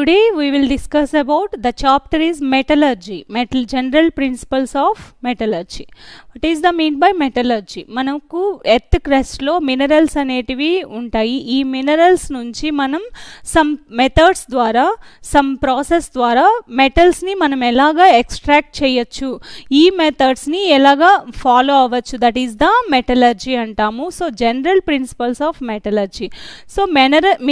Today we will discuss about the chapter is metallurgy, general principles of metallurgy. What is the mean by metallurgy? మనకు earth క్రస్ట్లో minerals అనేటివి ఉంటాయి. ఈ minerals నుంచి మనం some methods ద్వారా some process ద్వారా మెటల్స్ని మనం ఎలాగా ఎక్స్ట్రాక్ట్ చేయొచ్చు, ఈ మెథడ్స్ని ఎలాగా ఫాలో అవ్వచ్చు, దట్ ఈస్ ద మెటలర్జీ అంటాము. So general principles of metallurgy. So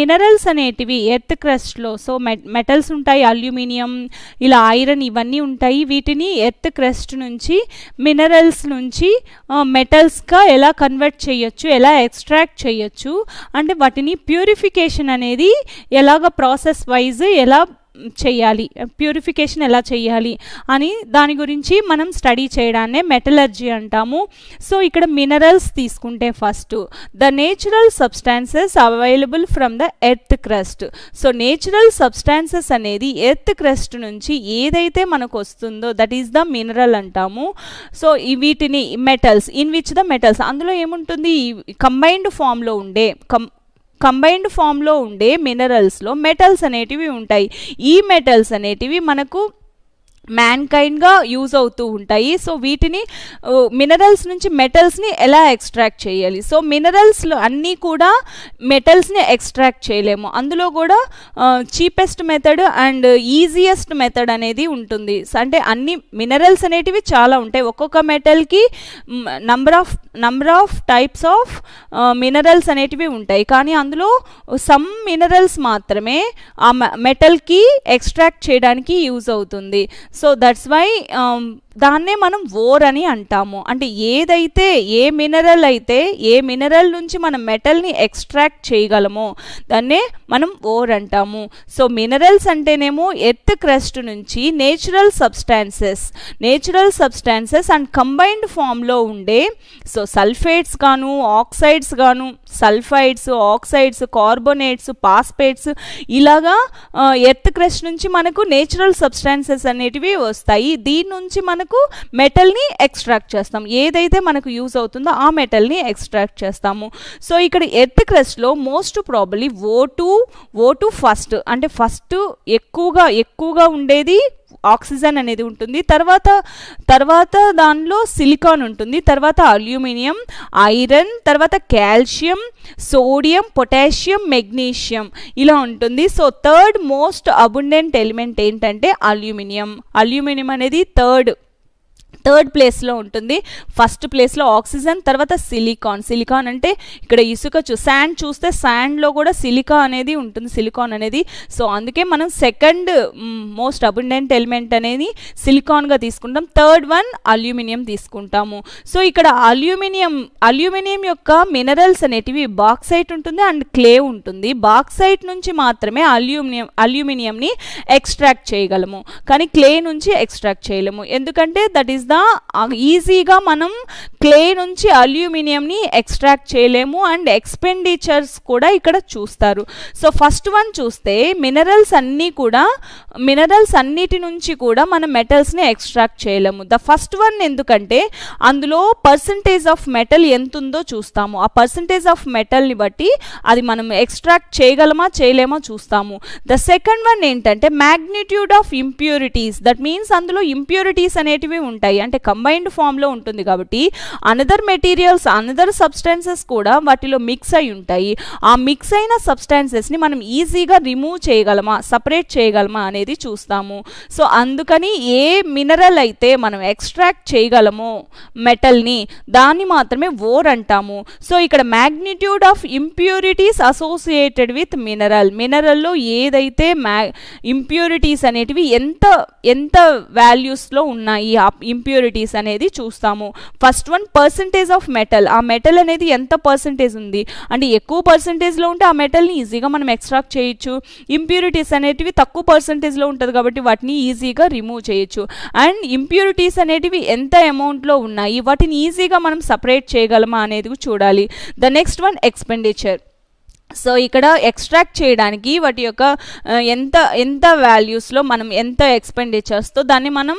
minerals అనేటివి ఎర్త్ క్రస్ట్లో, సో మెటల్స్ ఉంటాయి, అల్యూమినియం, ఇలా ఐరన్, ఇవన్నీ ఉంటాయి. వీటిని ఎర్త్ క్రస్ట్ నుంచి మినరల్స్ నుంచి మెటల్స్గా ఎలా కన్వర్ట్ చేయొచ్చు, ఎలా ఎక్స్ట్రాక్ట్ చేయొచ్చు, అంటే వాటిని ప్యూరిఫికేషన్ అనేది ఎలాగ ప్రాసెస్ వైజ్ ఎలా చేయాలి, ప్యూరిఫికేషన్ ఎలా చేయాలి అని దాని గురించి మనం స్టడీ చేయడాన్నే మెటలర్జీ అంటాము. సో ఇక్కడ మినరల్స్ తీసుకుంటే first the natural substances available from the earth crust. So natural substances అనేది ఎర్త్ క్రస్ట్ నుంచి ఏదైతే మనకు వస్తుందో దట్ ఈస్ ద మినరల్ అంటాము. సో వీటిని metals in which the metals, అందులో ఏముంటుంది, కంబైన్డ్ ఫామ్లో ఉండే మినరల్స్లో మెటల్స్ అనేటివి ఉంటాయి. ఈ మెటల్స్ అనేటివి మనకు మ్యాన్కైండ్గా యూజ్ అవుతూ ఉంటాయి. సో వీటిని మినరల్స్ నుంచి మెటల్స్ని ఎలా ఎక్స్ట్రాక్ట్ చేయాలి? సో మినరల్స్లో అన్నీ కూడా మెటల్స్ని ఎక్స్ట్రాక్ట్ చేయలేము. అందులో కూడా cheapest method and easiest method అనేది ఉంటుంది. అంటే అన్ని మినరల్స్ అనేటివి చాలా ఉంటాయి. ఒక్కొక్క మెటల్కి number of types of minerals అనేటివి ఉంటాయి. కానీ అందులో సమ్ మినరల్స్ మాత్రమే ఆ మెటల్కి ఎక్స్ట్రాక్ట్ చేయడానికి యూజ్ అవుతుంది. సో దట్స్ వై దాన్నే మనం ఓర్ అని అంటాము. అంటే ఏదైతే ఏ మినరల్ నుంచి మనం మెటల్ని ఎక్స్ట్రాక్ట్ చేయగలమో దాన్నే మనం ఓర్ అంటాము. సో మినరల్స్ అంటేనేమో ఎర్త్ క్రస్ట్ నుంచి నేచురల్ సబ్స్టాన్సెస్ అండ్ కంబైన్డ్ ఫామ్లో ఉండే, సో సల్ఫేట్స్ గాను, ఆక్సైడ్స్ గాను, సల్ఫైడ్స్, ఆక్సైడ్స్, కార్బోనేట్స్, పాస్పేట్స్, ఇలాగా ఎర్త్ క్రస్ట్ నుంచి మనకు నేచురల్ సబ్స్టాన్సెస్ అనేటివి వస్తాయి. దీని నుంచి మనకు మెటల్ని ఎక్స్ట్రాక్ట్ చేస్తాం. ఏదైతే మనకు యూజ్ అవుతుందో ఆ మెటల్ని ఎక్స్ట్రాక్ట్ చేస్తాము. సో ఇక్కడ ఎర్త్ క్రస్ట్లో మోస్ట్ ప్రాబబ్లీ O2 ఫస్ట్, అంటే ఫస్ట్ ఎక్కువగా ఉండేది ఆక్సిజన్ అనేది ఉంటుంది. తర్వాత దానిలో సిలికాన్ ఉంటుంది, తర్వాత అల్యూమినియం, ఐరన్, తర్వాత కాల్షియం, సోడియం, పొటాషియం, మెగ్నీషియం, ఇలా ఉంటుంది. సో థర్డ్ మోస్ట్ అబుండెంట్ ఎలిమెంట్ ఏంటంటే అల్యూమినియం అనేది థర్డ్ ప్లేస్లో ఉంటుంది. ఫస్ట్ ప్లేస్లో ఆక్సిజన్, తర్వాత సిలికాన్ అంటే ఇక్కడ ఇసుక శాండ్ చూస్తే శాండ్లో కూడా సిలికాన్ అనేది. సో అందుకే మనం సెకండ్ మోస్ట్ అబుండెంట్ ఎలిమెంట్ అనేది సిలికాన్గా తీసుకుంటాం. థర్డ్ వన్ అల్యూమినియం తీసుకుంటాము. సో ఇక్కడ అల్యూమినియం యొక్క మినరల్స్ అనేటివి బాక్సైట్ ఉంటుంది అండ్ క్లే ఉంటుంది. బాక్సైట్ నుంచి మాత్రమే అల్యూమినియంని ఎక్స్ట్రాక్ట్ చేయగలము, కానీ క్లే నుంచి ఎక్స్ట్రాక్ట్ చేయలేము. ఎందుకంటే దట్ ఈస్ ఈజీగా మనం క్లే నుంచి అల్యూమినియంని ఎక్స్ట్రాక్ట్ చేయలేము అండ్ ఎక్స్పెండిచర్స్ కూడా ఇక్కడ చూస్తారు. సో ఫస్ట్ వన్ చూస్తే మినరల్స్ అన్నిటి నుంచి కూడా మనం మెటల్స్ని ఎక్స్ట్రాక్ట్ చేయలేము. ద ఫస్ట్ వన్, ఎందుకంటే అందులో పర్సంటేజ్ ఆఫ్ మెటల్ ఎంత ఉందో చూస్తాము. ఆ పర్సంటేజ్ ఆఫ్ మెటల్ని బట్టి అది మనం ఎక్స్ట్రాక్ట్ చేయలేమో చూస్తాము. ద సెకండ్ వన్ ఏంటంటే magnitude of impurities. That means అందులో ఇంప్యూరిటీస్ అనేటివి ఉంటాయి. అంటే కంబైన్డ్ ఫామ్లో ఉంటుంది కాబట్టి అనదర్ మెటీరియల్స్, అనదర్ సబ్స్టాన్సెస్ కూడా వాటిలో మిక్స్ అయి ఉంటాయి. ఆ మిక్స్ అయిన సబ్స్టాన్సెస్ని మనం ఈజీగా రిమూవ్ చేయగలమా, సపరేట్ చేయగలమా అనేది చూస్తాము. సో అందుకని ఏ మినరల్ అయితే మనం ఎక్స్ట్రాక్ట్ చేయగలమో మెటల్ని, దాన్ని మాత్రమే ఓర్ అంటాము. సో ఇక్కడ magnitude of impurities associated with మినరల్లో ఏదైతే ఇంప్యూరిటీస్ అనేటివి ఎంత వాల్యూస్లో ఉన్నాయి ఆ ఇంప్యూరిటీస్ అనేది చూస్తాము. First one percentage of metal, ఆ మెటల్ అనేది ఎంత పర్సంటేజ్ ఉంది, అంటే ఎక్కువ పర్సంటేజ్లో ఉంటే ఆ మెటల్ని ఈజీగా మనం ఎక్స్ట్రాక్ట్ చేయొచ్చు. ఇంప్యూరిటీస్ అనేటివి తక్కువ పర్సంటేజ్లో ఉంటుంది కాబట్టి వాటిని ఈజీగా రిమూవ్ చేయొచ్చు. అండ్ ఇంప్యూరిటీస్ అనేటివి ఎంత అమౌంట్లో ఉన్నాయి, వాటిని ఈజీగా మనం సపరేట్ చేయగలమా అనేది చూడాలి. The next one expenditure. So ఇక్కడ ఎక్స్ట్రాక్ట్ చేయడానికి వాటి యొక్క ఎంత వాల్యూస్లో మనం ఎంత ఎక్స్పెండిచర్స్తో దాన్ని మనం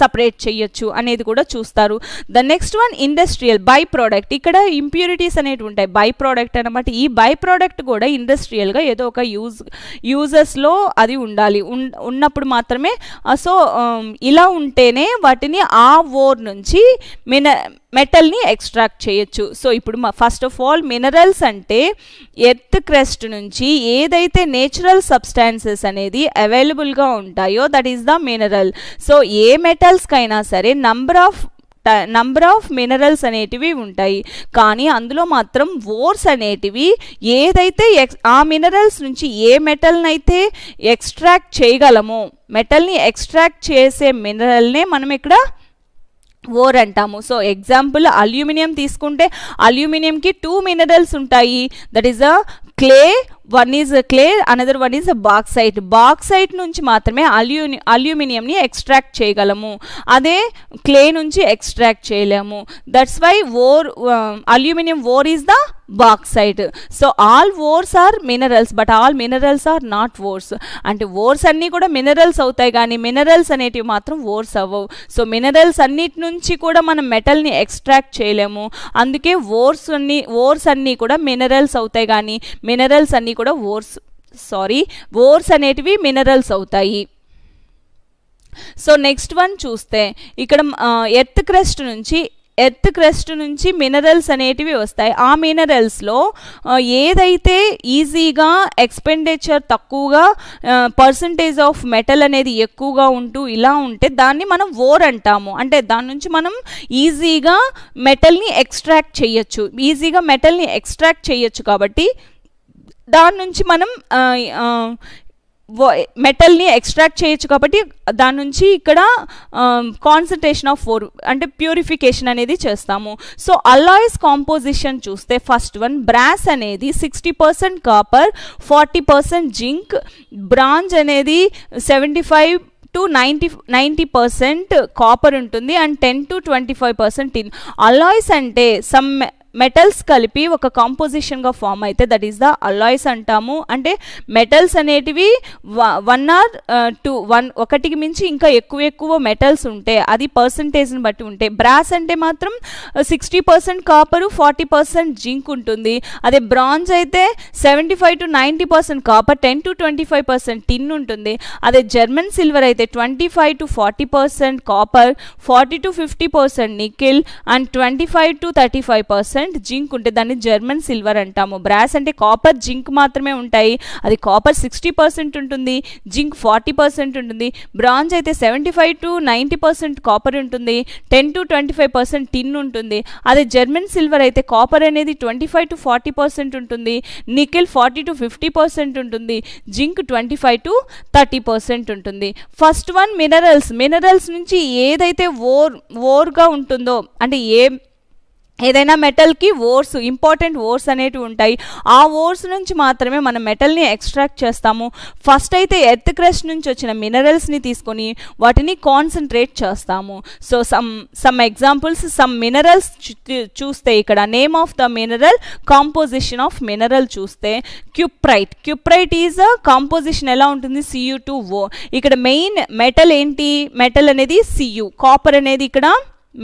సపరేట్ చేయొచ్చు అనేది కూడా చూస్తారు. The next one industrial by product. ఇక్కడ ఇంప్యూరిటీస్ అనేవి ఉంటాయి, బై ప్రోడక్ట్ అనమాట. ఈ బై ప్రోడక్ట్ కూడా ఇండస్ట్రియల్గా ఏదో ఒక యూజెస్లో అది ఉండాలి, ఉన్నప్పుడు మాత్రమే. సో ఇలా ఉంటేనే వాటిని ఆ ఓర్ నుంచి మెటల్ని ఎక్స్ట్రాక్ట్ చేయొచ్చు. సో ఇప్పుడు ఫస్ట్ ఆఫ్ ఆల్ మినరల్స్ అంటే ఎర్త్ క్రస్ట్ నుంచి ఏదైతే నేచురల్ సబ్స్టాన్సెస్ అనేది అవైలబుల్గా ఉంటాయో that is the mineral. So ఏ మెటల్స్కైనా సరే నంబర్ ఆఫ్ మినరల్స్ అనేటివి ఉంటాయి, కానీ అందులో మాత్రం ఓర్స్ అనేటివి ఏదైతే ఆ మినరల్స్ నుంచి ఏ మెటల్నైతే ఎక్స్ట్రాక్ట్ చేయగలమో, మెటల్ని ఎక్స్ట్రాక్ట్ చేసే మినరల్నే మనం ఇక్కడ ఓర్ అంటాము. సో ఎగ్జాంపుల్ అల్యూమినియం తీసుకుంటే అల్యూమినియంకి 2 మినరల్స్ ఉంటాయి, that is a clay, one is clay, another one is bauxite. Bauxite నుంచి మాత్రమే అల్యూమినియంని ఎక్స్ట్రాక్ట్ చేయగలము, అదే క్లే నుంచి ఎక్స్ట్రాక్ట్ చేయలేము. That's why aluminium ore is the bauxite. So all ores are minerals, but all minerals are not ores. అంటే ores అన్నీ కూడా minerals అవుతాయి, కానీ మినరల్స్ అనేటివి మాత్రం ఓర్స్ అవ్వవు. సో మినరల్స్ అన్నిటి నుంచి కూడా మనం మెటల్ని ఎక్స్ట్రాక్ట్ చేయలేము, అందుకే ఓర్స్ అన్నీ కూడా మినరల్స్ అవుతాయి, కానీ మినరల్స్ అన్నీ కూడా ఓర్స్ అనేటివి మినరల్స్ అవుతాయి. సో నెక్స్ట్ వన్ చూస్తే ఇక్కడ ఎర్త్ క్రస్ట్ నుంచి మినరల్స్ అనేటివి వస్తాయి. ఆ మినరల్స్లో ఏదైతే ఈజీగా ఎక్స్పెండిచర్ తక్కువగా, పర్సంటేజ్ ఆఫ్ మెటల్ అనేది ఎక్కువగా ఉంటూ ఇలా ఉంటే దాన్ని మనం ఓర్ అంటాము. అంటే దాని నుంచి మనం ఈజీగా మెటల్ని ఎక్స్ట్రాక్ట్ చేయొచ్చు కాబట్టి దాని నుంచి మనం మెటల్ని ఎక్స్ట్రాక్ట్ చేయొచ్చు కాబట్టి దాని నుంచి ఇక్కడ కాన్సన్ట్రేషన్ ఆఫ్ ఓర్ అంటే ప్యూరిఫికేషన్ అనేది చేస్తాము. సో అలాయ్స్ కాంపోజిషన్ చూస్తే ఫస్ట్ వన్ బ్రాస్ అనేది 60% కాపర్, 40% జింక్, బ్రాంజ్ అనేది 75 to 90% కాపర్ ఉంటుంది అండ్ 10 to 25% టిన్. అలాయ్స్ అంటే సమ్ మెటల్స్ కలిపి ఒక కాంపోజిషన్గా ఫామ్ అయితే దట్ ఈస్ ద అలాయ్స్ అంటాము. అంటే మెటల్స్ అనేటివి 1 or 2 ఒకటికి మించి ఇంకా ఎక్కువ మెటల్స్ ఉంటే అది పర్సంటేజ్ని బట్టి ఉంటే, బ్రాస్ అంటే మాత్రం 60% కాపరు, 40% జింక్ ఉంటుంది. అదే బ్రాంజ్ అయితే 75 to 90% కాపర్, 10 to 25% టిన్ ఉంటుంది. అదే జర్మన్ సిల్వర్ అయితే 25 to 40% copper, 40 to 50% nickel and 25 to 35% zinc ఉంటే దాన్ని జర్మన్ సిల్వర్ అంటాము. బ్రాస్ అంటే కాపర్, జింక్ మాత్రమే ఉంటాయి, అది కాపర్ 60% ఉంటుంది, జింక్ 40% ఉంటుంది. బ్రాంజ్ అయితే 75 to 90% కాపర్ ఉంటుంది, 10 to 25% టిన్ ఉంటుంది. అదే జర్మన్ సిల్వర్ అయితే కాపర్ అనేది 25 to 40% ఉంటుంది, నికెల్ 40 to 50% ఉంటుంది, జింక్ 25 to 30% ఉంటుంది. ఫస్ట్ వన్ మినరల్స్ నుంచి ఏదైతే ఓర్గా ఉంటుందో, అంటే ఏదైనా మెటల్కి ఇంపార్టెంట్ ఓర్స్ అనేటివి ఉంటాయి, ఆ ఓర్స్ నుంచి మాత్రమే మనం మెటల్ని ఎక్స్ట్రాక్ట్ చేస్తాము. ఫస్ట్ అయితే ఎర్త్ క్రస్ట్ నుంచి వచ్చిన మినరల్స్ని తీసుకొని వాటిని కాన్సన్ట్రేట్ చేస్తాము. So some examples, some minerals చూస్తే ఇక్కడ name of the mineral, composition of mineral చూస్తే క్యూప్రైట్ ఈజ్ అ కాంపోజిషన్ ఎలా ఉంటుంది, Cu2O. ఇక్కడ మెయిన్ మెటల్ ఏంటి, మెటల్ అనేది Cu, కాపర్ అనేది ఇక్కడ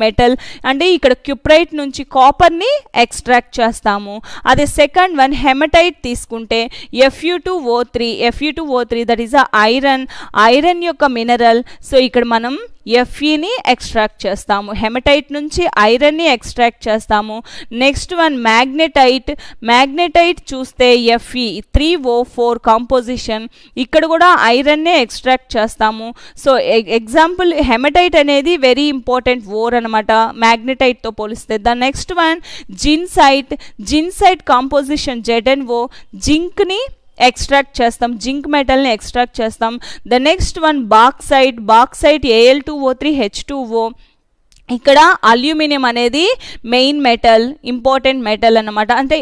మెటల్. అంటే ఇక్కడ క్యూప్రైట్ నుంచి కాపర్ని ఎక్స్ట్రాక్ట్ చేస్తాము. అదే సెకండ్ వన్ హెమటైట్ తీసుకుంటే Fe2O3 దట్ ఈస్ ఐరన్ యొక్క మినరల్. సో ఇక్కడ మనం Feని ఎక్స్ట్రాక్ట్ చేస్తాము, హెమటైట్ నుంచి ఐరన్ని ఎక్స్ట్రాక్ట్ చేస్తాము. నెక్స్ట్ వన్ మ్యాగ్నెటైట్ చూస్తే Fe3O4 కాంపోజిషన్, ఇక్కడ కూడా ఐరన్నే ఎక్స్ట్రాక్ట్ చేస్తాము. సో ఎగ్జాంపుల్ హెమటైట్ అనేది వెరీ ఇంపార్టెంట్ ఓర్ అనమాట మ్యాగ్నెటైట్తో పోలిస్తే. The next one zincite composition ZnO, జింక్ని ఎక్స్ట్రాక్ట్ చేస్తాం, జింక్ మెటల్ని ఎక్స్ట్రాక్ట్ చేస్తాం. The next one bauxite Al2O3 H2O, ఇక్కడ అల్యూమినియం అనేది మెయిన్ మెటల్, ఇంపార్టెంట్ మెటల్ అన్నమాట. అంటే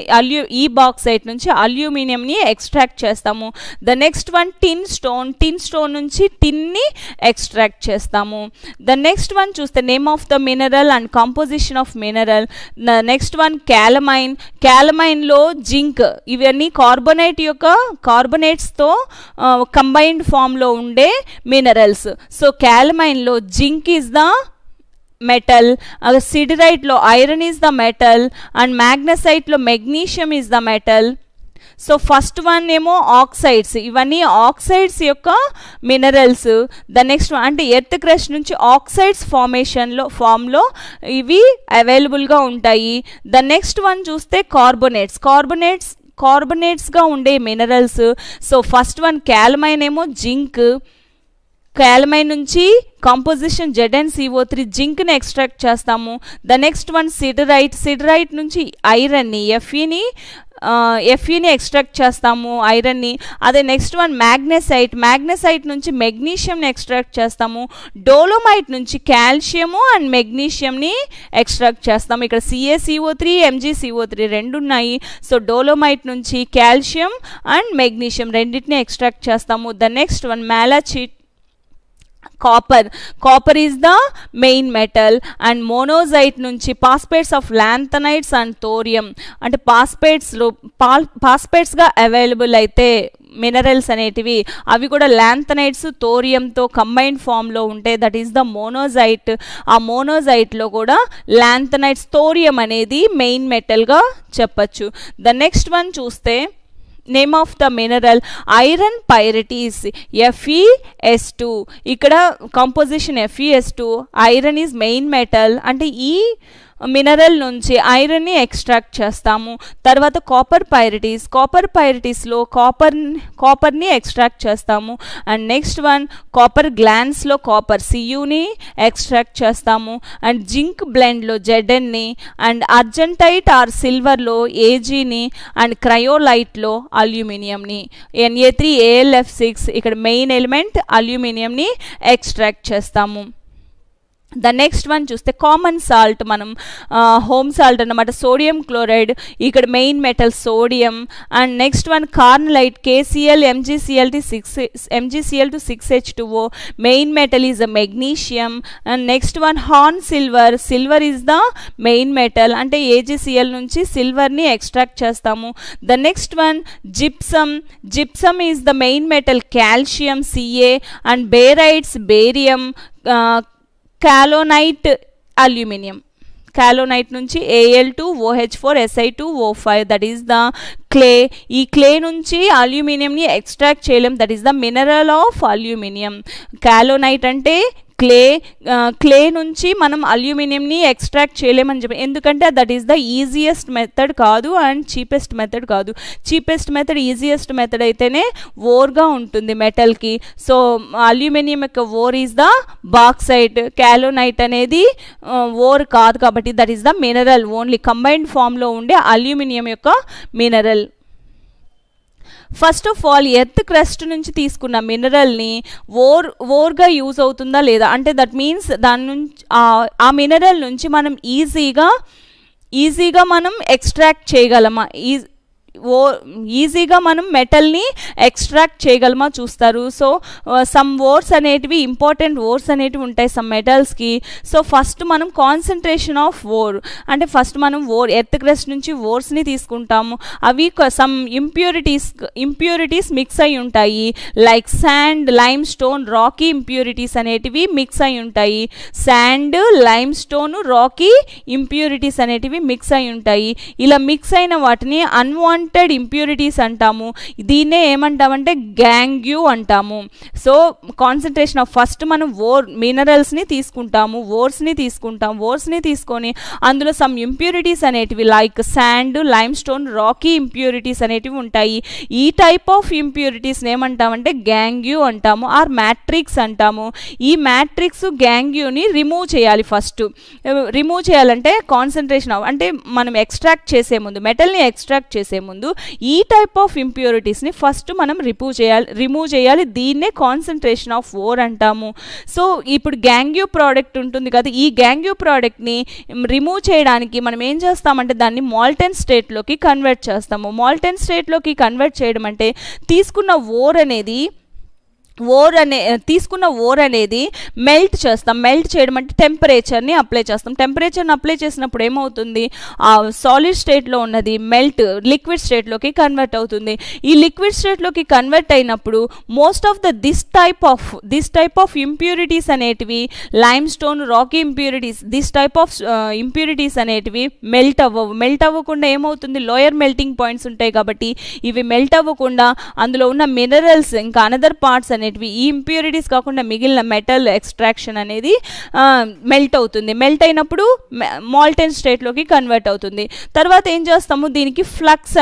ఈ బాక్సైట్ నుంచి అల్యూమినియంని ఎక్స్ట్రాక్ట్ చేస్తాము. The next one tinstone నుంచి టిన్ని ఎక్స్ట్రాక్ట్ చేస్తాము. ద నెక్స్ట్ వన్ చూస్తే name of the mineral and composition of mineral. The next one క్యాలమైన్లో జింక్, ఇవన్నీ కార్బొనేట్స్తో కంబైన్డ్ ఫామ్లో ఉండే మినరల్స్. సో క్యాలమైన్లో zinc is the metal, siderite lo iron is the metal, and magnesite lo magnesium is the metal. So first one ఏమో oxides, ఇవన్నీ oxides యొక్క మినరల్స్. ద నెక్స్ట్ వన్ అంటే ఎర్త్ క్రస్ట్ నుంచి ఆక్సైడ్స్ ఫామ్లో ఇవి అవైలబుల్గా ఉంటాయి. ద నెక్స్ట్ వన్ చూస్తే కార్బొనేట్స్గా ఉండే మినరల్స్. సో ఫస్ట్ వన్ క్యాలమైన్ ఏమో జింక్, క్యాలమైన్ నుంచి కంపోజిషన్ ZnCO3 జింక్ని ఎక్స్ట్రాక్ట్ చేస్తాము. ద నెక్స్ట్ వన్ సిడరైట్ నుంచి ఐరన్ని ఎఫ్ఈని ఎక్స్ట్రాక్ట్ చేస్తాము, ఐరన్ని. అదే నెక్స్ట్ వన్ మ్యాగ్నెసైట్ నుంచి మెగ్నీషియంని ఎక్స్ట్రాక్ట్ చేస్తాము. డోలోమైట్ నుంచి కాల్షియము అండ్ మెగ్నీషియంని ఎక్స్ట్రాక్ట్ చేస్తాము. ఇక్కడ CaCO3 MgCO3 రెండు ఉన్నాయి. సో డోలోమైట్ నుంచి కాల్షియం అండ్ మెగ్నీషియం రెండింటిని ఎక్స్ట్రాక్ట్ చేస్తాము. The next one malachite, copper is the main metal. And monazite నుంచి phosphates of lanthanides and thorium, అంటే పాస్పేట్స్గా అవైలబుల్ అయితే మినరల్స్ అనేటివి అవి కూడా లాంథనైడ్స్ థోరియంతో కంబైన్డ్ ఫామ్లో ఉంటాయి. That is the monazite. ఆ మోనోజైట్లో కూడా లాంథనైడ్స్ థోరియం అనేది మెయిన్ మెటల్గా చెప్పచ్చు. ద నెక్స్ట్ వన్ చూస్తే name of the mineral iron pyrites FeS2. ఇక్కడ composition FeS2, iron is main metal. అంటే ఈ మినరల్ నుంచి ఐరన్ని ఎక్స్ట్రాక్ట్ చేస్తాము. తర్వాత కాపర్ పైరిటీస్లో కాపర్ని ఎక్స్ట్రాక్ట్ చేస్తాము. అండ్ నెక్స్ట్ వన్ కాపర్ గ్లాన్స్లో Cuని ఎక్స్ట్రాక్ట్ చేస్తాము. అండ్ జింక్ బ్లెండ్లో Znని, అండ్ అర్జెంటైట్ ఆర్ సిల్వర్లో Agని, అండ్ క్రయోలైట్లో అల్యూమినియంని. Na3AlF6 ఇక్కడ మెయిన్ ఎలిమెంట్ అల్యూమినియంని ఎక్స్ట్రాక్ట్ చేస్తాము. ద నెక్స్ట్ వన్ చూస్తే కామన్ సాల్ట్, మనం హోమ్ సాల్ట్ అన్నమాట, సోడియం క్లోరైడ్. ఇక్కడ main metal sodium. And next one carnallite KCl MgCl2 main metal is the magnesium. And next one horn silver is the main metal. అంటే AgCl నుంచి సిల్వర్ని extract చేస్తాము. The next one gypsum is the main metal calcium Ca. And barytes barium, kaolinite aluminium. Kaolinite నుంచి Al2OH4Si2O5 that is the clay. ఈ clay నుంచి అల్యూమినియంని extract చేయలేం. That is the mineral of aluminium. Kaolinite అంటే clay నుంచి మనం అల్యూమినియంని extract చేయలేమని చెప్పి, ఎందుకంటే that is the easiest method కాదు అండ్ చీపెస్ట్ మెథడ్ కాదు. చీపెస్ట్ మెథడ్ ఈజియెస్ట్ మెథడ్ అయితేనే ఓర్గా ఉంటుంది మెటల్కి. సో అల్యూమినియం యొక్క ore is the bauxite. Kaolinite అనేది ఓర్ కాదు కాబట్టి that is the mineral, only combined ఫామ్లో ఉండే అల్యూమినియం యొక్క మినరల్. First of all earth crust నుంచి తీసుకున్న మినరల్ని ఓర్గా యూజ్ అవుతుందా లేదా, అంటే దట్ మీన్స్ దాని నుంచి ఆ మినరల్ నుంచి మనం ఈజీగా మనం ఎక్స్ట్రాక్ట్ చేయగలమా, ఈజీగా మనం మెటల్ని ఎక్స్ట్రాక్ట్ చేయగలమా చూస్తారు. సో సమ్ ఓర్స్ అనేటివి, ఇంపార్టెంట్ ఓర్స్ అనేటివి ఉంటాయి సమ్ మెటల్స్కి. సో ఫస్ట్ మనం కాన్సన్ట్రేషన్ ఆఫ్ ఓర్, అంటే ఫస్ట్ మనం ఎర్త్ క్రస్ట్ నుంచి ఓర్స్ని తీసుకుంటాము. అవి సమ్ ఇంప్యూరిటీస్ మిక్స్ అయి ఉంటాయి. Like sand, limestone, rocky impurities అనేటివి మిక్స్ అయి ఉంటాయి. Sand, limestone, rocky impurities అనేటివి మిక్స్ అయి ఉంటాయి. ఇలా మిక్స్ అయిన వాటిని అన్వాంటెడ్ ఇంప్యూరిటీస్ అంటాము. దీన్నే ఏమంటామంటే గ్యాంగ్యూ అంటాము. సో కాన్సన్ట్రేషన్ ఆఫ్ ఫస్ట్ మనం మినరల్స్ని తీసుకుంటాము, ఓర్స్ని తీసుకొని అందులో సమ్ ఇంప్యూరిటీస్ అనేటివి like sand, limestone, rocky impurities అనేటివి ఉంటాయి. ఈ టైప్ ఆఫ్ ఇంప్యూరిటీస్ని ఏమంటామంటే గ్యాంగ్యూ అంటాము ఆర్ మ్యాట్రిక్స్ అంటాము. ఈ మ్యాట్రిక్స్ గ్యాంగ్యూని రిమూవ్ చేయాలి. ఫస్ట్ రిమూవ్ చేయాలంటే కాన్సన్ట్రేషన్ అంటే మనం ఎక్స్ట్రాక్ట్ చేసే ముందు, మెటల్ని ఎక్స్ట్రాక్ట్ చేసే ముందు ముందు ఈ టైప్ ఆఫ్ ఇంప్యూరిటీస్ని ఫస్ట్ మనం రిమూవ్ చేయాలి. దీన్నే కాన్సన్ట్రేషన్ ఆఫ్ ఓర్ అంటాము. సో ఇప్పుడు గ్యాంగ్యూ ప్రోడక్ట్ ఉంటుంది కదా, ఈ గ్యాంగ్యూ ప్రోడక్ట్ని రిమూవ్ చేయడానికి మనం ఏం చేస్తామంటే దాన్ని మాల్టెన్ స్టేట్లోకి కన్వర్ట్ చేస్తాము. మాల్టెన్ స్టేట్లోకి కన్వర్ట్ చేయడం అంటే తీసుకున్న ఓర్ అనేది మెల్ట్ చేస్తాం. మెల్ట్ చేయడం అంటే టెంపరేచర్ని అప్లై చేస్తాం. టెంపరేచర్ని అప్లై చేసినప్పుడు ఏమవుతుంది, ఆ సాలిడ్ స్టేట్లో ఉన్నది లిక్విడ్ స్టేట్లోకి కన్వర్ట్ అవుతుంది. ఈ లిక్విడ్ స్టేట్లోకి కన్వర్ట్ అయినప్పుడు most of this type of impurities అనేటివి limestone, rocky impurities, this type of impurities అనేటివి మెల్ట్ అవ్వకుండా ఏమవుతుంది, లోయర్ మెల్టింగ్ పాయింట్స్ ఉంటాయి కాబట్టి ఇవి మెల్ట్ అవ్వకుండా అందులో ఉన్న మినరల్స్ ఇంకా అనదర్ పార్ట్స్ అనేటివి ఈ ఇంప్యూరిటీస్ కాకుండా మిగిలిన మెటల్ ఎక్స్ట్రాక్షన్ అనేది మెల్ట్ అవుతుంది. మెల్ట్ అయినప్పుడు మాల్టెన్ స్టేట్లోకి కన్వర్ట్ అవుతుంది. తర్వాత ఏం చేస్తాము, దీనికి ఫ్లక్స్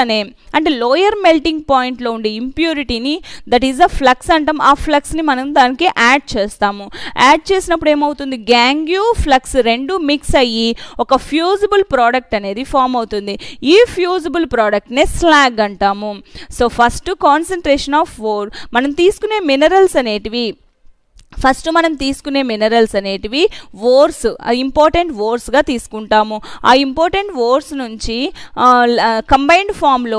అంటే లోయర్ మెల్టింగ్ పాయింట్లో ఉండే ఇంప్యూరిటీని దట్ ఈస్ అ ఫ్లక్స్ అంటాం. ఆ ఫ్లక్స్ని మనం దానికి యాడ్ చేస్తాము. యాడ్ చేసినప్పుడు ఏమవుతుంది, గ్యాంగ్యూ ఫ్లక్స్ రెండు మిక్స్ అయ్యి ఒక ఫ్యూజిబుల్ ప్రోడక్ట్ అనేది ఫామ్ అవుతుంది. ఈ ఫ్యూజిబుల్ ప్రోడక్ట్నే స్లాగ్ అంటాము. So first concentration of ore, మనం తీసుకునే మినరల్స్ అనేటివి ఓర్స్, ఇంపార్టెంట్ ఓర్స్గా తీసుకుంటాము. ఆ ఇంపార్టెంట్ ఓర్స్ నుంచి కంబైన్డ్ ఫామ్లో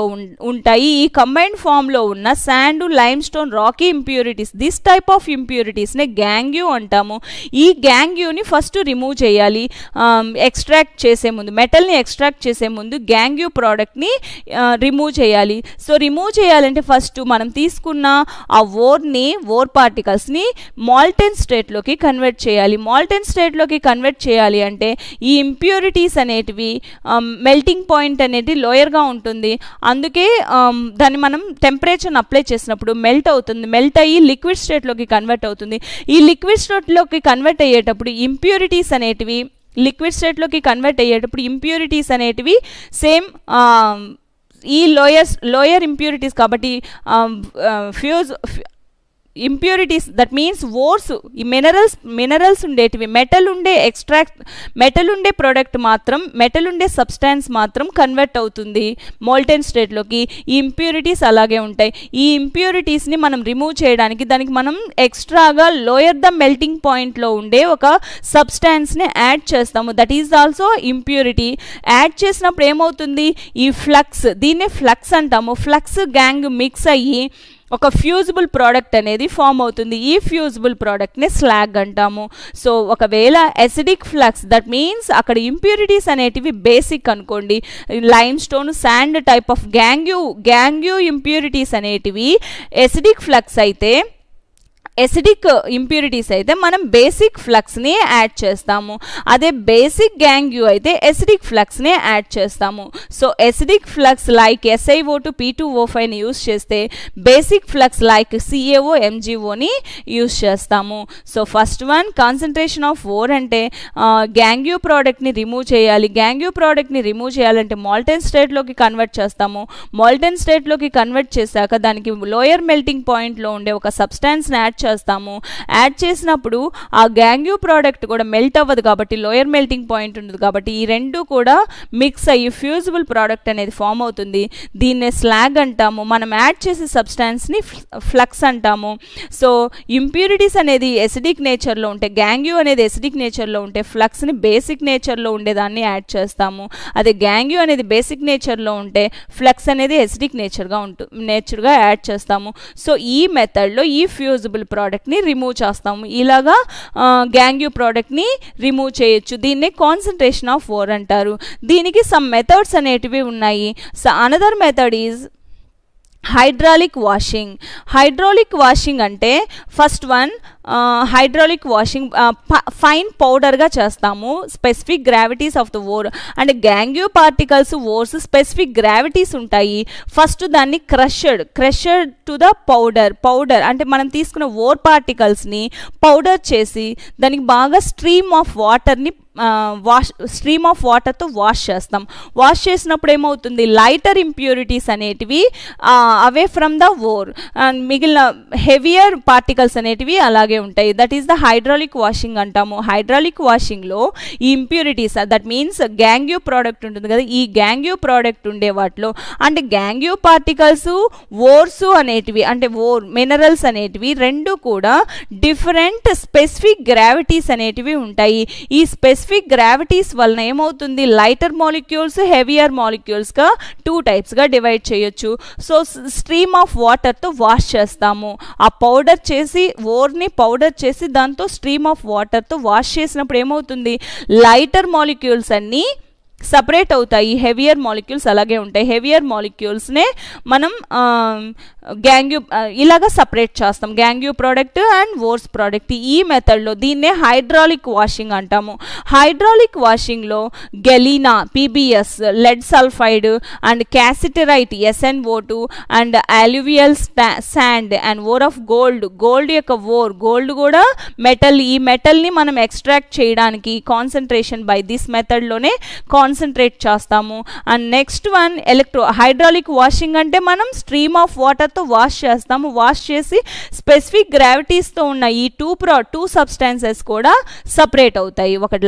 ఉంటాయి. ఈ కంబైన్డ్ ఫామ్లో ఉన్న sand, limestone, rocky impurities, this type of ఇంప్యూరిటీస్నే గ్యాంగ్యూ అంటాము. ఈ గ్యాంగ్యూని ఫస్ట్ రిమూవ్ చేయాలి. మెటల్ని ఎక్స్ట్రాక్ట్ చేసే ముందు గ్యాంగ్యూ ప్రోడక్ట్ని రిమూవ్ చేయాలి. సో రిమూవ్ చేయాలంటే ఫస్ట్ మనం తీసుకున్న ఆ ఓర్ పార్టికల్స్ని మాల్టెన్ స్టేట్లోకి కన్వర్ట్ చేయాలి. మాల్టెన్ స్టేట్లోకి కన్వర్ట్ చేయాలి అంటే ఈ ఇంప్యూరిటీస్ అనేటివి మెల్టింగ్ పాయింట్ అనేది లోయర్గా ఉంటుంది. అందుకే దాన్ని మనం టెంపరేచర్ని అప్లై చేసినప్పుడు మెల్ట్ అవుతుంది. మెల్ట్ అయ్యి లిక్విడ్ స్టేట్లోకి కన్వర్ట్ అవుతుంది. ఈ లిక్విడ్ స్టేట్లోకి కన్వర్ట్ అయ్యేటప్పుడు ఇంప్యూరిటీస్ అనేటివి సేమ్ ఈ లోయర్ ఇంప్యూరిటీస్ కాబట్టి ఇంప్యూరిటీస్ దట్ మీన్స్ ఓర్స్, ఈ మినరల్స్ ఉండేటివి మెటల్ ఉండే ప్రోడక్ట్ మాత్రం, మెటల్ ఉండే సబ్స్టాన్స్ మాత్రం కన్వర్ట్ అవుతుంది మోల్టెన్ స్టేట్లోకి. ఈ ఇంప్యూరిటీస్ అలాగే ఉంటాయి. ఈ ఇంప్యూరిటీస్ని మనం రిమూవ్ చేయడానికి దానికి మనం ఎక్స్ట్రాగా లోయర్ ద మెల్టింగ్ పాయింట్లో ఉండే ఒక సబ్స్టాన్స్ని యాడ్ చేస్తాము. That is also impurity. Add చేసినప్పుడు ఏమవుతుంది, ఈ ఫ్లక్స్, దీన్నే ఫ్లక్స్ అంటాము. ఫ్లక్స్ గ్యాంగ్ మిక్స్ అయ్యి ఒక ఫ్యూజిబుల్ ప్రోడక్ట్ అనేది ఫామ్ అవుతుంది. ఈ ఫ్యూజిబుల్ ప్రోడక్ట్ని స్లాగ్ అంటాము. సో ఒకవేళ ఎసిడిక్ ఫ్లక్స్, దట్ మీన్స్ అక్కడ ఇంప్యూరిటీస్ అనేటివి బేసిక్ అనుకోండి, limestone, sand type of gangue impurities అనేటివి ఎసిడిక్ ఇంప్యూరిటీస్ అయితే మనం బేసిక్ ఫ్లక్స్ని యాడ్ చేస్తాము. అదే బేసిక్ గ్యాంగ్యూ అయితే ఎసిడిక్ ఫ్లక్స్ని యాడ్ చేస్తాము. So acidic flux like SiO2 P2O5ని యూస్ చేస్తే బేసిక్ ఫ్లక్స్ లైక్ CaO MgOని యూస్ చేస్తాము. So first one concentration of ore అంటే గ్యాంగ్యూ ప్రోడక్ట్ని రిమూవ్ చేయాలి. గ్యాంగ్యూ ప్రోడక్ట్ని రిమూవ్ చేయాలంటే మాల్టెన్ స్టేట్లోకి కన్వర్ట్ చేస్తాము. మాల్టెన్ స్టేట్లోకి కన్వర్ట్ చేశాక దానికి లోయర్ మెల్టింగ్ పాయింట్లో ఉండే ఒక సబ్స్టాన్స్ని యాడ్ చేస్తాము. యాడ్ చేసినప్పుడు ఆ గ్యాంగ్యూ ప్రోడక్ట్ కూడా మెల్ట్ అవ్వదు కాబట్టి లోయర్ మెల్టింగ్ పాయింట్ ఉంటుంది కాబట్టి ఈ రెండు కూడా మిక్స్ అయ్యి ఫ్యూజిబుల్ ప్రోడక్ట్ అనేది ఫామ్ అవుతుంది. దీన్నే స్లాగ్ అంటాము. మనం యాడ్ చేసే సబ్స్టాన్స్ని ఫ్లక్స్ అంటాము. సో ఇంప్యూరిటీస్ అనేది ఎసిడిక్ నేచర్లో ఉంటే, గ్యాంగ్యూ అనేది ఎసిడిక్ నేచర్లో ఉంటే ఫ్లక్స్ని బేసిక్ నేచర్లో ఉండేదాన్ని యాడ్ చేస్తాము. అదే గ్యాంగ్యూ అనేది బేసిక్ నేచర్లో ఉంటే ఫ్లక్స్ అనేది ఎసిడిక్ నేచర్గా యాడ్ చేస్తాము. సో ఈ మెథడ్లో ఈ ఫ్యూజిబుల్ ప్రోడక్ట్ని రిమూవ్ చేస్తాము. ఇలాగా గ్యాంగ్యూ ప్రోడక్ట్ని రిమూవ్ చేయొచ్చు. దీన్ని కాన్సన్ట్రేషన్ ఆఫ్ ఓర్ అంటారు. దీనికి సమ్ మెథడ్స్ అనేటివి ఉన్నాయి. So another method is hydraulic washing అంటే first one hydraulic washing fine పౌడర్గా చేస్తాము. Specific gravities of the ore అంటే gangue particles ores specific gravities ఉంటాయి. ఫస్ట్ దాన్ని క్రషడ్ టు ద పౌడర్ అంటే మనం తీసుకున్న ఓర్ పార్టికల్స్ని పౌడర్ చేసి దానికి బాగా స్ట్రీమ్ ఆఫ్ వాటర్తో వాష్ చేస్తాం. వాష్ చేసినప్పుడు ఏమవుతుంది, లైటర్ ఇంప్యూరిటీస్ అనేటివి అవే ఫ్రమ్ ద ఓర్, మిగిలిన హెవియర్ పార్టికల్స్ అనేటివి అలాగే అలాగే ఉంటాయి. That is the hydraulic washing అంటాము. హైడ్రాలిక్ వాషింగ్లో ఈ ఇంప్యూరిటీస్, దట్ మీన్స్ గ్యాంగ్యూ ప్రోడక్ట్ ఉంటుంది కదా, ఈ గ్యాంగ్యూ ప్రోడక్ట్ ఉండే వాటిలో అంటే గ్యాంగ్యూ పార్టికల్స్, ఓర్స్ అనేటివి అంటే మినరల్స్ అనేటివి రెండు కూడా డిఫరెంట్ స్పెసిఫిక్ గ్రావిటీస్ అనేటివి ఉంటాయి. ఈ స్పెసిఫిక్ గ్రావిటీస్ వలన ఏమవుతుంది, లైటర్ మాలిక్యూల్స్, హెవియర్ మాలిక్యూల్స్గా 2 టైప్స్గా డివైడ్ చేయొచ్చు. సో స్ట్రీమ్ ఆఫ్ వాటర్తో వాష్ చేస్తాము. ఆ పౌడర్ చేసి ఓర్ని పౌడర్ చేసి దాంతో స్ట్రీమ్ ఆఫ్ వాటర్తో వాష్ చేసినప్పుడు ఏమవుతుంది, లైటర్ మాలిక్యూల్స్ అన్నీ సపరేట్ అవుతాయి, హెవియర్ మాలిక్యూల్స్ అలాగే ఉంటాయి. హెవియర్ మాలిక్యూల్స్నే మనం గ్యాంగ్యూ ఇలాగా సపరేట్ చేస్తాం, gangue product and ores product. ఈ మెథడ్లో దీన్నే హైడ్రాలిక్ వాషింగ్ అంటాము. హైడ్రాలిక్ వాషింగ్లో galena, PBS, lead sulphide and cassiterite SnO2 and alluvial sand and ore of gold యొక్క గోల్డ్ కూడా మెటల్. ఈ మెటల్ని మనం ఎక్స్ట్రాక్ట్ చేయడానికి కాన్సన్ట్రేషన్ బై దిస్ మెథడ్లోనే కాన్సన్ట్రేట్ చేస్తాము. And next one hydraulic washing అంటే మనం స్ట్రీమ్ ఆఫ్ వాటర్తో వాష్ చేస్తాము. వాష్ చేసి స్పెసిఫిక్ గ్రావిటీస్తో ఉన్న ఈ టూ సబ్స్టాన్సెస్ కూడా సపరేట్ అవుతాయి. ఒకటి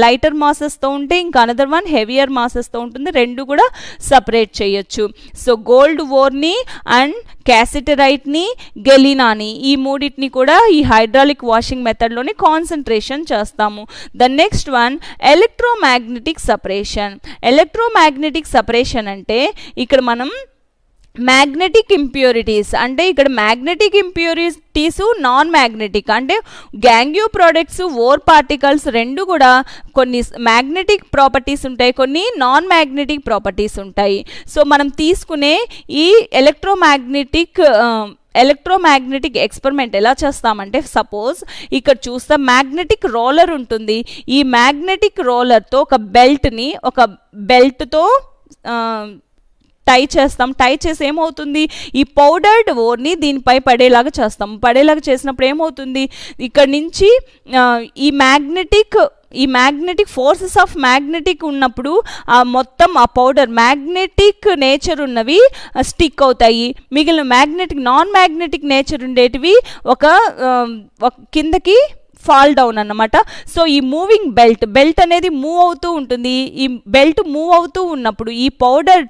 లైటర్ మాసెస్తో ఉంటే ఇంకా అనదర్ వన్ హెవియర్ మాసెస్తో ఉంటుంది, రెండు కూడా సపరేట్ చేయొచ్చు. సో గోల్డ్ ఓర్ని అండ్ క్యాసిటరైట్ని, గెలీనాని, ఈ మూడింటిని కూడా ఈ హైడ్రాలిక్ వాషింగ్ మెథడ్లోని కాన్సన్ట్రేషన్ చేస్తాము. The next one electromagnetic separation. Electromagnetic separation అంటే ఇక్కడ మనం మ్యాగ్నెటిక్ ఇంప్యూరిటీస్ అంటే ఇక్కడ మ్యాగ్నెటిక్ ఇంప్యూరిటీస్, నాన్ మ్యాగ్నెటిక్ అంటే గ్యాంగ్యూ ప్రోడక్ట్స్, ఓర్ పార్టికల్స్ రెండు కూడా కొన్ని మ్యాగ్నెటిక్ ప్రాపర్టీస్ ఉంటాయి, కొన్ని నాన్ మ్యాగ్నెటిక్ ప్రాపర్టీస్ ఉంటాయి. సో మనం తీసుకునే ఈ ఎలక్ట్రోమాగ్నెటిక్ ఎక్స్పెరిమెంట్ ఎలా చేస్తామంటే, సపోజ్ ఇక్కడ చూస్తే మ్యాగ్నెటిక్ రోలర్ ఉంటుంది. ఈ మ్యాగ్నెటిక్ రోలర్తో ఒక బెల్ట్తో టై చేస్తాం. టై చేసి ఏమవుతుంది, ఈ పౌడర్డ్ ఓర్ని దీనిపై పడేలాగా చేస్తాం. పడేలాగా చేసినప్పుడు ఏమవుతుంది, ఇక్కడ నుంచి ఈ మ్యాగ్నెటిక్ ఫోర్సెస్ ఆఫ్ మ్యాగ్నెటిక్ ఉన్నప్పుడు మొత్తం ఆ పౌడర్ మ్యాగ్నెటిక్ నేచర్ ఉన్నవి స్టిక్ అవుతాయి, మిగిలిన నాన్ మ్యాగ్నెటిక్ నేచర్ ఉండేటివి ఒక కిందకి ఫాల్ డౌన్ అన్నమాట. సో ఈ మూవింగ్ బెల్ట్ అనేది మూవ్ అవుతూ ఉంటుంది. ఈ బెల్ట్ మూవ్ అవుతూ ఉన్నప్పుడు ఈ పౌడర్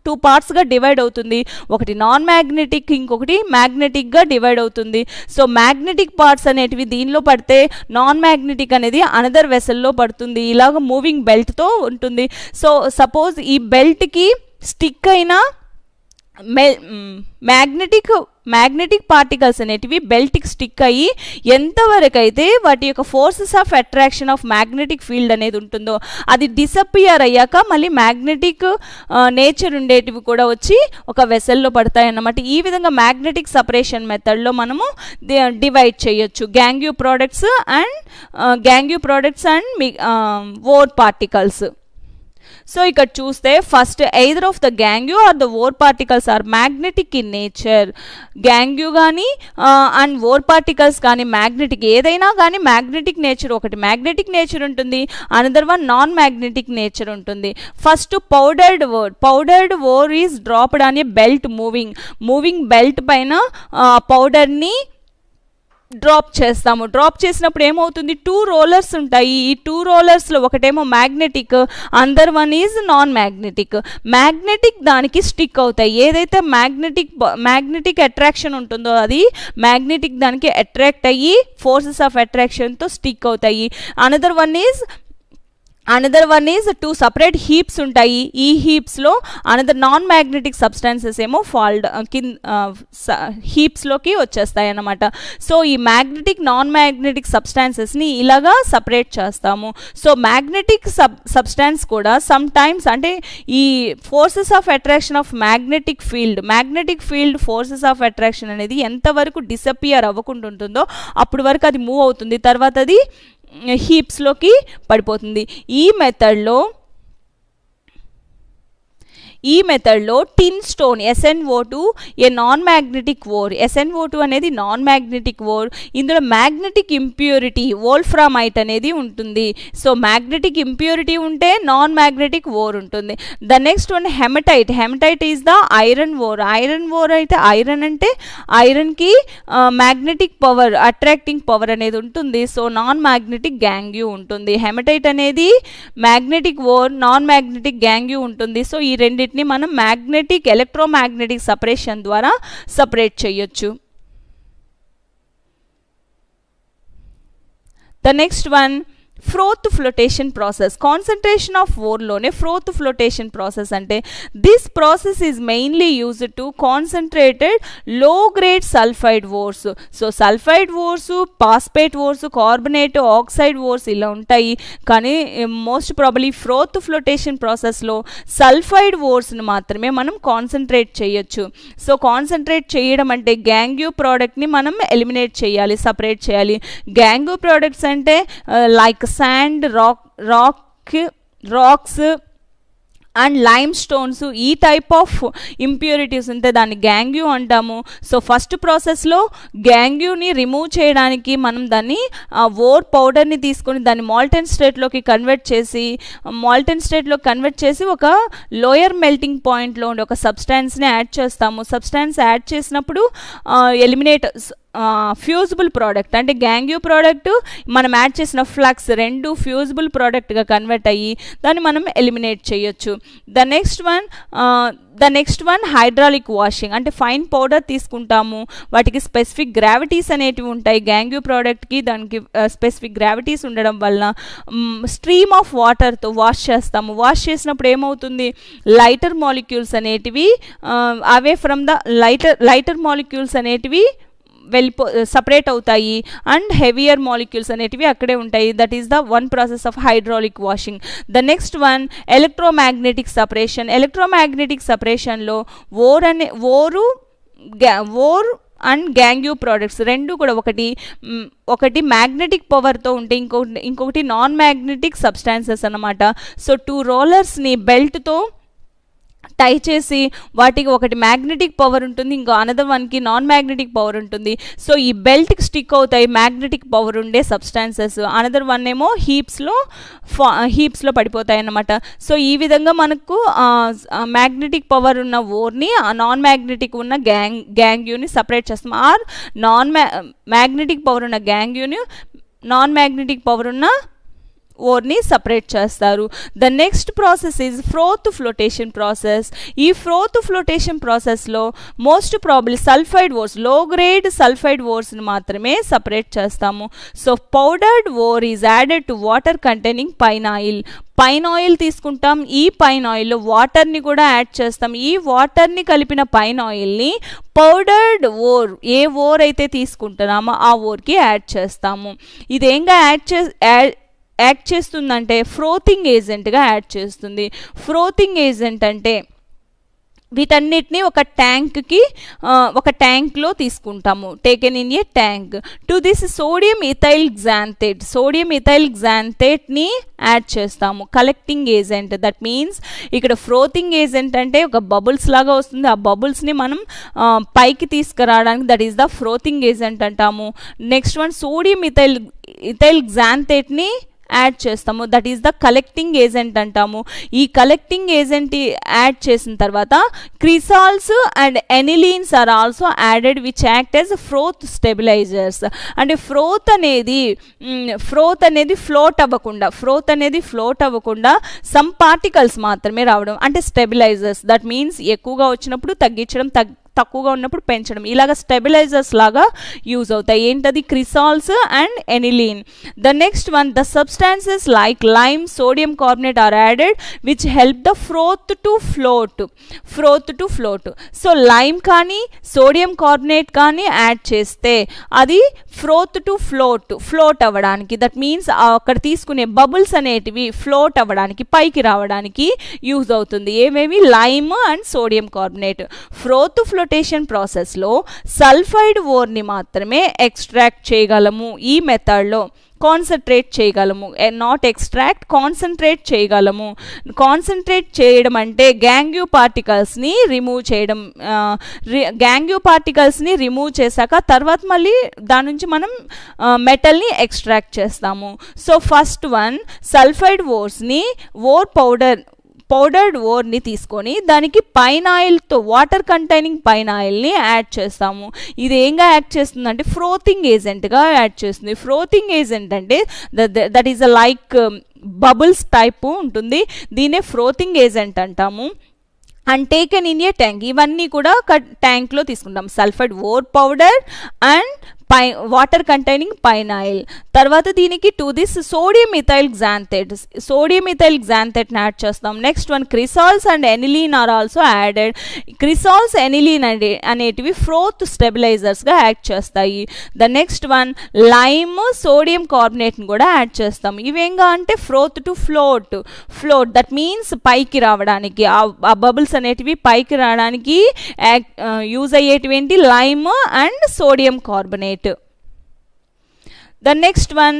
టూ పార్ట్స్గా డివైడ్ అవుతుంది. ఒకటి నాన్ మ్యాగ్నెటిక్, ఇంకొకటి మ్యాగ్నెటిక్గా డివైడ్ అవుతుంది. సో మ్యాగ్నెటిక్ పార్ట్స్ అనేటివి దీనిలో పడితే నాన్ మ్యాగ్నెటిక్ అనేది అనదర్ వెసల్లో పడుతుంది. ఇలాగ మూవింగ్ బెల్ట్తో ఉంటుంది. సో సపోజ్ ఈ బెల్ట్కి స్టిక్ అయిన మ్యాగ్నెటిక్ పార్టికల్స్ అనేటివి బెల్ట్కి స్టిక్ అయ్యి ఎంతవరకు అయితే వాటి యొక్క forces of attraction of magnetic field అనేది ఉంటుందో అది డిసపియర్ అయ్యాక మళ్ళీ మ్యాగ్నెటిక్ నేచర్ ఉండేటివి కూడా వచ్చి ఒక వెసల్లో పడతాయి అన్నమాట. ఈ విధంగా మ్యాగ్నెటిక్ సపరేషన్ మెథడ్లో మనము డివైడ్ చేయొచ్చు gangue products and ore particles. So ఇక్కడ చూస్తే first either of the gangue or the ore particles are magnetic in nature. Gangue కానీ అండ్ ఓర్ పార్టికల్స్ కానీ మ్యాగ్నెటిక్, ఏదైనా కానీ మ్యాగ్నెటిక్ నేచర్, ఒకటి మ్యాగ్నెటిక్ నేచర్ ఉంటుంది, another one non magnetic nature ఉంటుంది. First powdered ore is dropped అనే belt moving belt పైన పౌడర్ని డ్రాప్ చేస్తాము. డ్రాప్ చేసినప్పుడు ఏమవుతుంది, 2 రోలర్స్ ఉంటాయి. ఈ 2 రోలర్స్లో ఒకటేమో మ్యాగ్నెటిక్, అందర్ one is non magnetic. Magnetic దానికి స్టిక్ అవుతాయి. ఏదైతే మ్యాగ్నెటిక్ అట్రాక్షన్ ఉంటుందో అది మ్యాగ్నెటిక్ దానికి అట్రాక్ట్ అయ్యి ఫోర్సెస్ ఆఫ్ అట్రాక్షన్తో స్టిక్ అవుతాయి. Another one is 2 separate heaps ఉంటాయి. ఈ హీప్స్లో అనదర్ నాన్ మ్యాగ్నెటిక్ సబ్స్టాన్సెస్ ఏమో హీప్స్లోకి వచ్చేస్తాయి అన్నమాట. సో ఈ నాన్ మ్యాగ్నెటిక్ సబ్స్టాన్సెస్ని ఇలాగా సపరేట్ చేస్తాము. సో మ్యాగ్నెటిక్ సబ్స్టాన్స్ కూడా సమ్ టైమ్స్ అంటే ఈ forces of attraction of magnetic field forces of attraction అనేది ఎంతవరకు డిసపియర్ అవ్వకుండా ఉంటుందో అప్పటి వరకు అది మూవ్ అవుతుంది, తర్వాత అది హీప్స్లోకి పడిపోతుంది. ఈ మెథడ్లో ఈ మెథడ్లో tinstone SnO2 a non magnetic ore. SnO2 అనేది నాన్ మ్యాగ్నెటిక్ ఓర్. ఇందులో మ్యాగ్నెటిక్ ఇంప్యూరిటీ వోల్ఫ్రామైట్ అనేది ఉంటుంది. సో మ్యాగ్నెటిక్ ఇంప్యూరిటీ ఉంటే నాన్ మ్యాగ్నెటిక్ ఓర్ ఉంటుంది. The next one hematite. Hematite is the iron ore. Iron ore అయితే iron అంటే ఐరన్కి magnetic power, attracting power అనేది ఉంటుంది. సో నాన్ మ్యాగ్నెటిక్ గ్యాంగ్యూ ఉంటుంది. హెమటైట్ అనేది magnetic ore, non magnetic gangue ఉంటుంది. సో ఈ రెండింటిని మనం మ్యాగ్నెటిక్ ఎలక్ట్రోమ్యాగ్నెటిక్ సపరేషన్ ద్వారా సపరేట్ చేయొచ్చు. The next one froth flotation process. Concentration of ఓర్లోనే ఫ్రోత్ ఫ్లోటేషన్ ప్రాసెస్ అంటే this process is mainly used to concentrated low grade sulphide ores. So sulphide ores, phosphate ores, carbonate, oxide ores ఇలా ఉంటాయి. కానీ most probably froth flotation ప్రాసెస్లో sulphide ఓర్స్ని మాత్రమే మనం concentrate చేయొచ్చు. సో కాన్సన్ట్రేట్ చేయడం అంటే గ్యాంగ్యూ ప్రోడక్ట్ని మనం ఎలిమినేట్ చేయాలి, సపరేట్ చేయాలి. గ్యాంగ్యూ ప్రోడక్ట్స్ అంటే like sand, rocks and lime stones, ఈ టైప్ ఆఫ్ ఇంప్యూరిటీస్ ఉంటే దాన్ని గ్యాంగ్యూ అంటాము. సో ఫస్ట్ ప్రాసెస్లో గ్యాంగ్యూని రిమూవ్ చేయడానికి మనం దాన్ని ఓర్ పౌడర్ని తీసుకొని దాన్ని మాల్టన్ స్టేట్లోకి కన్వర్ట్ చేసి ఒక లోయర్ మెల్టింగ్ పాయింట్లో ఉండే ఒక సబ్స్టాన్స్ని యాడ్ చేస్తాము. సబ్స్టాన్స్ యాడ్ చేసినప్పుడు ఫ్యూజిబుల్ ప్రోడక్ట్ అంటే గ్యాంగ్యూ ప్రోడక్ట్, మనం యాడ్ చేసిన ఫ్లక్స్ రెండు ఫ్యూజిబుల్ ప్రోడక్ట్గా కన్వర్ట్ అయ్యి దాన్ని మనం ఎలిమినేట్ చేయొచ్చు. The next one hydraulic washing అంటే ఫైన్ పౌడర్ తీసుకుంటాము. వాటికి స్పెసిఫిక్ గ్రావిటీస్ అనేటివి ఉంటాయి. గ్యాంగ్యూ ప్రోడక్ట్కి దానికి స్పెసిఫిక్ గ్రావిటీస్ ఉండడం వల్ల స్ట్రీమ్ ఆఫ్ వాటర్తో వాష్ చేస్తాము. వాష్ చేసినప్పుడు ఏమవుతుంది, లైటర్ మాలిక్యూల్స్ అనేటివి away from the lighter molecules అనేటివి సపరేట్ అవుతాయి అండ్ హెవియర్ మాలిక్యూల్స్ అనేటివి అక్కడే ఉంటాయి. That is the one process of hydraulic washing. The next one electromagnetic separation. Electromagnetic సపరేషన్లో ఓరు అండ్ గ్యాంగ్యూ ప్రోడక్ట్స్ రెండు కూడా ఒకటి మ్యాగ్నెటిక్ పవర్తో ఉంటే ఇంకొకటి నాన్ మ్యాగ్నెటిక్ సబ్స్టాన్సెస్ అన్నమాట. సో 2 రోలర్స్ని బెల్ట్తో టై చేసి వాటికి ఒకటి మ్యాగ్నెటిక్ పవర్ ఉంటుంది, ఇంకో అనదర్ వన్కి నాన్ మ్యాగ్నెటిక్ పవర్ ఉంటుంది. సో ఈ బెల్ట్కి స్టిక్ అవుతాయి మ్యాగ్నెటిక్ పవర్ ఉండే సబ్స్టాన్సెస్, అనదర్ వన్ ఏమో హీప్స్లో పడిపోతాయి అన్నమాట. సో ఈ విధంగా మనకు మ్యాగ్నెటిక్ పవర్ ఉన్న ఓర్ని నాన్ మ్యాగ్నెటిక్ ఉన్న గ్యాంగ్యూని సపరేట్ చేస్తాం. ఆర్ మ్యాగ్నెటిక్ పవర్ ఉన్న గ్యాంగ్యూని నాన్ మ్యాగ్నెటిక్ పవర్ ఉన్న ఓర్ని సపరేట్ చేస్తారు. The next process is froth flotation process. ఈ ఫ్రోత్ ఫ్లోటేషన్ ప్రాసెస్లో మోస్ట్ ప్రాబ్లీ సల్ఫైడ్ ఓర్స్, లో గ్రేడ్ సల్ఫైడ్ ఓర్స్ని మాత్రమే సపరేట్ చేస్తాము. So powdered ore is added to water containing pine oil. Pine oil తీసుకుంటాం. ఈ పైన్ ఆయిల్లో వాటర్ని కూడా యాడ్ చేస్తాం. ఈ వాటర్ని కలిపిన పైన్ ఆయిల్ని పౌడర్డ్ ఓర్, ఏ ఓర్ అయితే తీసుకుంటున్నామో ఆ ఓర్కి యాడ్ చేస్తాము. ఇదేంగా యాడ్ చేస్తుందంటే ఫ్రోతింగ్ ఏజెంట్గా యాడ్ చేస్తుంది. ఫ్రోతింగ్ ఏజెంట్ అంటే వీటన్నిటిని ఒక ట్యాంక్లో తీసుకుంటాము, taken in a tank. To this sodium ethyl గ్జాంథేట్ని యాడ్ చేస్తాము, కలెక్టింగ్ ఏజెంట్. దట్ మీన్స్ ఇక్కడ ఫ్రోతింగ్ ఏజెంట్ అంటే ఒక బబుల్స్ లాగా వస్తుంది. ఆ బబుల్స్ని మనం పైకి తీసుకురావడానికి that is the frothing agent అంటాము. నెక్స్ట్ వన్ సోడియం ఇథైల్ గ్జాంథేట్ని యాడ్ చేస్తాము, that is the collecting agent అంటాము. ఈ కలెక్టింగ్ ఏజెంట్ యాడ్ చేసిన తర్వాత cresols and anilines are also added which act as froth stabilisers. అంటే ఫ్రోత్ అనేది ఫ్లోట్ అవ్వకుండా సమ్ పార్టికల్స్ మాత్రమే రావడం అంటే స్టెబిలైజర్స్. దట్ మీన్స్ ఎక్కువగా వచ్చినప్పుడు తగ్గించడం, తక్కువగా ఉన్నప్పుడు పెంచడం, ఇలాగ స్టెబిలైజర్స్ లాగా యూజ్ అవుతాయి. ఏంటది, cresols and aniline. The next one the substances like lime, sodium carbonate are added which help the froth to float. So lime కానీ సోడియం కార్బోనేట్ కానీ యాడ్ చేస్తే అది ఫ్రోత్ టు ఫ్లోట్ అవ్వడానికి, దట్ మీన్స్ అక్కడ తీసుకునే bubbles అనేటివి float అవ్వడానికి, పైకి రావడానికి యూజ్ అవుతుంది. ఏమేమి, lime and sodium carbonate. Froth flotation ప్రాసెస్లో సల్ఫైడ్ ఓర్ని మాత్రమే ఎక్స్ట్రాక్ట్ చేయగలము ఈ మెథడ్లో. కాన్సన్ట్రేట్ చేయగలము, నాట్ ఎక్స్ట్రాక్ట్, కాన్సన్ట్రేట్ చేయగలము. కాన్సన్ట్రేట్ చేయడం అంటే గ్యాంగ్యూ పార్టికల్స్ని రిమూవ్ చేయడం. గ్యాంగ్యూ పార్టికల్స్ని రిమూవ్ చేశాక తర్వాత మళ్ళీ దాని నుంచి మనం మెటల్ని ఎక్స్ట్రాక్ట్ చేస్తాము. సో ఫస్ట్ వన్, సల్ఫైడ్ ఓర్స్ని పౌడర్డ్ ఓర్ని తీసుకొని దానికి పైన్ ఆయిల్తో, వాటర్ కంటైనింగ్ పైన్ ఆయిల్ని యాడ్ చేస్తాము. ఇది ఏంగా యాడ్ చేస్తుంది అంటే ఫ్రోతింగ్ ఏజెంట్గా యాడ్ చేస్తుంది. ఫ్రోతింగ్ ఏజెంట్ అంటే that is a like bubbles type ఉంటుంది, దీన్నే ఫ్రోతింగ్ ఏజెంట్ అంటాము. And taken in a tank, ఇవన్నీ కూడా ట్యాంక్లో తీసుకుంటాం. Sulphide ore powder and water containing pine oil. తర్వాత దీనికి టు దిస్ సోడియం మిథైల్ గ్జాంథేట్ని యాడ్ చేస్తాం. Next one, cresols and aniline are also added. Cresols, aniline అనేటివి ఫ్రోత్ స్టెబిలైజర్స్గా యాడ్ చేస్తాయి. The next one, lime, sodium కార్బోనేట్ని కూడా యాడ్ చేస్తాం. ఇవేంగా అంటే froth to float, that means పైకి రావడానికి, ఆ బబుల్స్ అనేటివి పైకి రావడానికి యూజ్ అయ్యేటివి ఏంటి, lime and sodium carbonate. The next one,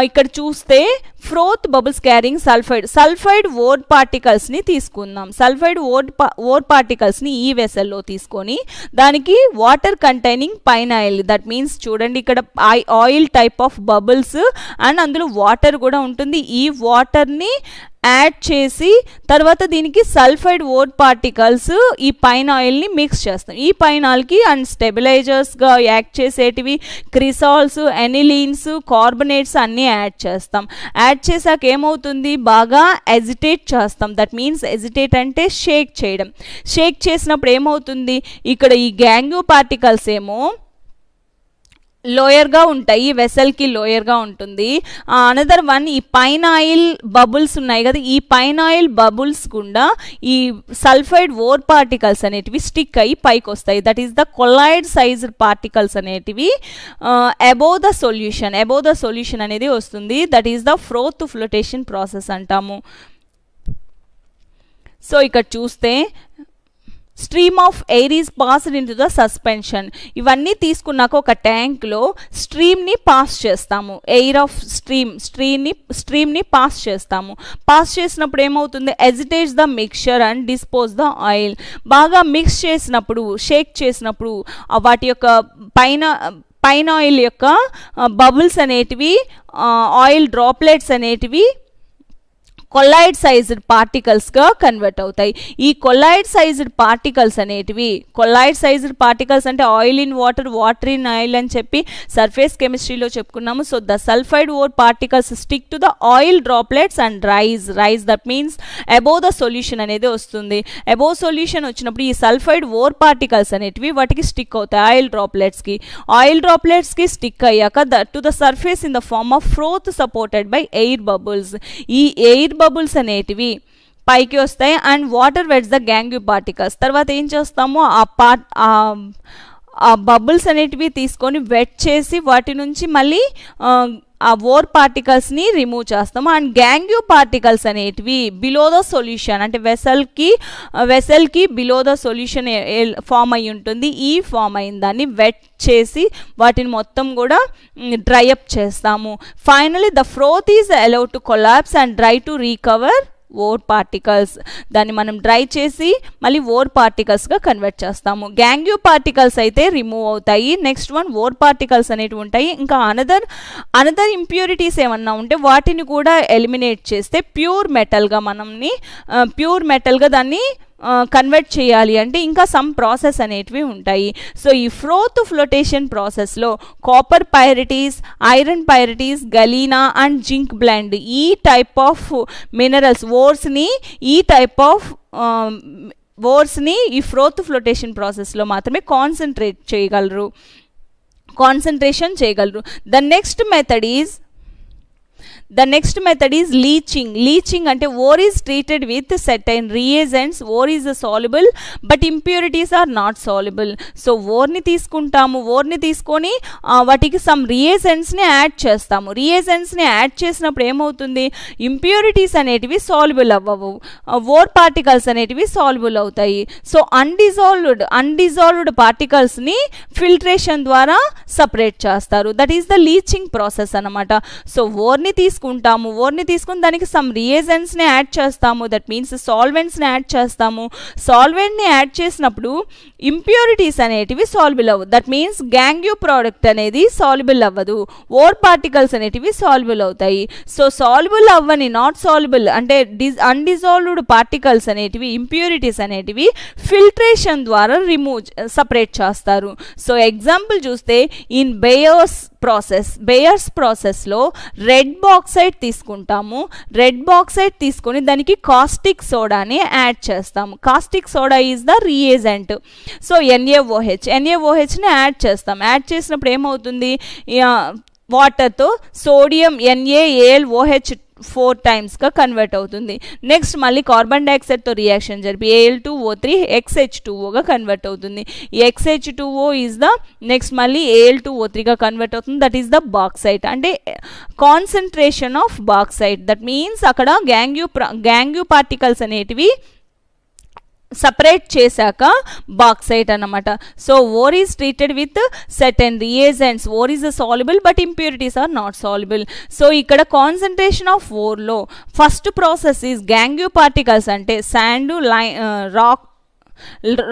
ఇక్కడ చూస్తే froth bubbles carrying sulphide ore పార్టికల్స్ని తీసుకుందాం. సల్ఫైడ్ ఓర్ పార్టికల్స్ని ఈ వెసల్లో తీసుకొని దానికి water containing pine oil, that means చూడండి ఇక్కడ oil type of bubbles and అందులో వాటర్ కూడా ఉంటుంది. ఈ వాటర్ని యాడ్ చేసి తర్వాత దీనికి సల్ఫైడ్ ఓర్ పార్టికల్స్ ఈ పైన్ ఆయిల్ని మిక్స్ చేస్తాం. ఈ పైన్ ఆయిల్కి అండ్ స్టెబిలైజర్స్గా యాక్ట్ చేసేటివి క్రిసాల్స్, ఎనిలీన్స్, కార్బోనేట్స్ అన్నీ యాడ్ చేస్తాం. యాడ్ చేశాక ఏమవుతుంది, బాగా ఎజిటేట్ చేస్తాం. దట్ మీన్స్ ఎజిటేట్ అంటే షేక్ చేయడం. షేక్ చేసినప్పుడు ఏమవుతుంది, ఇక్కడ ఈ గ్యాంగ్యూ పార్టికల్స్ ఏమో లోయర్గా ఉంటాయి, వెసల్కి లోయర్గా ఉంటుంది. అనదర్ వన్, ఈ పైన్ ఆయిల్ బబుల్స్ ఉన్నాయి కదా, ఈ పైన్ ఆయిల్ బబుల్స్ గుండా ఈ సల్ఫైడ్ ఓర్ పార్టికల్స్ అనేటివి స్టిక్ అయ్యి పైకి వస్తాయి. That is the colloid sized particles అనేటివి అబోవ్ ద సొల్యూషన్ అనేది వస్తుంది. That is the froth flotation process అంటాము. సో ఇక్కడ చూస్తే stream of air is passed in to the suspension. ఇవన్నీ తీసుకున్నాక ఒక ట్యాంక్లో స్ట్రీమ్ని పాస్ చేస్తాము. ఎయిర్ ఆఫ్ స్ట్రీమ్ని పాస్ చేస్తాము. పాస్ చేసినప్పుడు ఏమవుతుంది, agitates the mixture and dispose the oil. బాగా మిక్స్ చేసినప్పుడు, షేక్ చేసినప్పుడు వాటి యొక్క పైన ఆయిల్ యొక్క బబుల్స్ అనేటివి, ఆయిల్ డ్రాప్లెట్స్ అనేటివి కొలాయిడ్ సైజ్డ్ పార్టికల్స్గా కన్వర్ట్ అవుతాయి. ఈ కొలాయిడ్ సైజ్డ్ పార్టికల్స్ అనేటివి, కొలాయిడ్ సైజ్డ్ పార్టికల్స్ అంటే oil in water, water in oil అని చెప్పి సర్ఫేస్ కెమిస్ట్రీలో చెప్పుకున్నాము. So the sulphide ore particles stick to the oil droplets and rise that means above the solution అనేది వస్తుంది. అబోవ్ సొల్యూషన్ వచ్చినప్పుడు ఈ సల్ఫైడ్ ఓర్ పార్టికల్స్ అనేటివి వాటికి స్టిక్ అవుతాయి ఆయిల్ డ్రాప్లెట్స్కి స్టిక్ అయ్యాక to the surface in the form of froth supported by air bubbles. ఈ ఎయిర్ బబుల్స్ అనేటివి పైకి వస్తాయి and water wets the gangue particles. తర్వాత ఏం చేస్తాము, ఆ బబుల్స్ అనేటివి తీసుకొని వెట్ చేసి వాటి నుంచి మళ్ళీ ఆ ఓర్ పార్టికల్స్ని రిమూవ్ చేస్తాము. అండ్ గ్యాంగ్యూ పార్టికల్స్ అనేటివి బిలో ద సొల్యూషన్, అంటే వెసల్కి బిలో ద సొల్యూషన్ ఫామ్ అయి ఉంటుంది. ఈ ఫామ్ అయిన దాన్ని వెట్ చేసి వాటిని మొత్తం కూడా డ్రై అప్ చేస్తాము. Finally the froth is allowed to collapse and dry to recover ore particles. దాన్ని మనం డ్రై చేసి మళ్ళీ ఓర్ పార్టికల్స్గా కన్వర్ట్ చేస్తాము. గ్యాంగ్యూ పార్టికల్స్ అయితే రిమూవ్ అవుతాయి. నెక్స్ట్ వన్, ఓర్ పార్టికల్స్ అనేవి ఉంటాయి. ఇంకా అనదర్ ఇంప్యూరిటీస్ ఏమన్నా ఉంటే వాటిని కూడా ఎలిమినేట్ చేస్తే ప్యూర్ మెటల్గా దాన్ని కన్వర్ట్ చేయాలి అంటే ఇంకా సమ్ ప్రాసెస్ అనేటివి ఉంటాయి. సో ఈ ఫ్రోత్ ఫ్లోటేషన్ ప్రాసెస్లో copper pyrites, iron pyrites, galena and zinc blende, ఈ టైప్ ఆఫ్ మినరల్స్ ఓర్స్ని ఈ ఫ్రోత్ ఫ్లోటేషన్ ప్రాసెస్లో మాత్రమే కాన్సన్ట్రేషన్ చేయగలరు. The next method is The next method is leaching. Leaching ante ore is treated with certain reagents. Ore is soluble but impurities are not soluble. So ore ni తీసుకుంటాము, ore ni తీసుకొని వాటికి some reagents ని add చేస్తాము. reagents ని add చేసినప్పుడు ఏమవుతుంది, impurities అనేటివి soluble అవ్వవు, ఓర్ పార్టికల్స్ అనేటివి సాల్యుబుల్ అవుతాయి. సో అన్డిజాల్వ్డ్ పార్టికల్స్ ని ఫిల్ట్రేషన్ ద్వారా సపరేట్ చేస్తారు. That is the leaching process అన్నమాట. సో ఓర్ని తీసుకుంటాము, ఓర్ని తీసుకుని దానికి సమ్ రియేజెంట్స్ని యాడ్ చేస్తాము, దట్ మీన్స్ సాల్వెంట్స్ని యాడ్ చేస్తాము. సాల్వెంట్ని యాడ్ చేసినప్పుడు ఇంప్యూరిటీస్ అనేటివి సాల్యుబుల్ అవ్వదు, దట్ మీన్స్ గ్యాంగ్యూ ప్రోడక్ట్ అనేది సాల్యుబుల్ అవ్వదు, ఓర్ పార్టికల్స్ అనేటివి సాల్యుబుల్ అవుతాయి. సో సాల్యుబుల్ అవ్వని నాట్ సాల్యుబుల్ అంటే అన్డిజాల్వ్డ్ పార్టికల్స్ అనేటివి, ఇంప్యూరిటీస్ అనేటివి ఫిల్ట్రేషన్ ద్వారా సపరేట్ చేస్తారు. సో ఎగ్జాంపుల్ చూస్తే ఇన్ బేయర్స్ ప్రాసెస్లో రెడ్ బాక్సైట్ తీసుకుంటాము. రెడ్ బాక్సైట్ తీసుకొని దానికి కాస్టిక్ సోడాని యాడ్ చేస్తాము. Caustic soda is the reagent. So NaOHని యాడ్ చేస్తాం. యాడ్ చేసినప్పుడు ఏమవుతుంది, వాటర్తో సోడియం NaAlOH 4 టైమ్స్గా కన్వర్ట్ అవుతుంది. నెక్స్ట్ మళ్ళీ కార్బన్ డైఆక్సైడ్తో రియాక్షన్ జరిపి Al2O3 XH2Oగా కన్వర్ట్ అవుతుంది. ఈ XH2O ఈజ్ ద నెక్స్ట్ మళ్ళీ Al2O3గా కన్వర్ట్ అవుతుంది. దట్ ఈస్ ద బాక్సైట్, అంటే concentration of bauxite. That means అక్కడ గ్యాంగ్యూ పార్టికల్స్ అనేటివి సపరేట్ చేశాక బాక్సైట్ అన్నమాట. So ore is treated with certain reagents. Ore is soluble but impurities are not soluble. So ఇక్కడ concentration of ఓర్లో first process is gangue particles అంటే sand,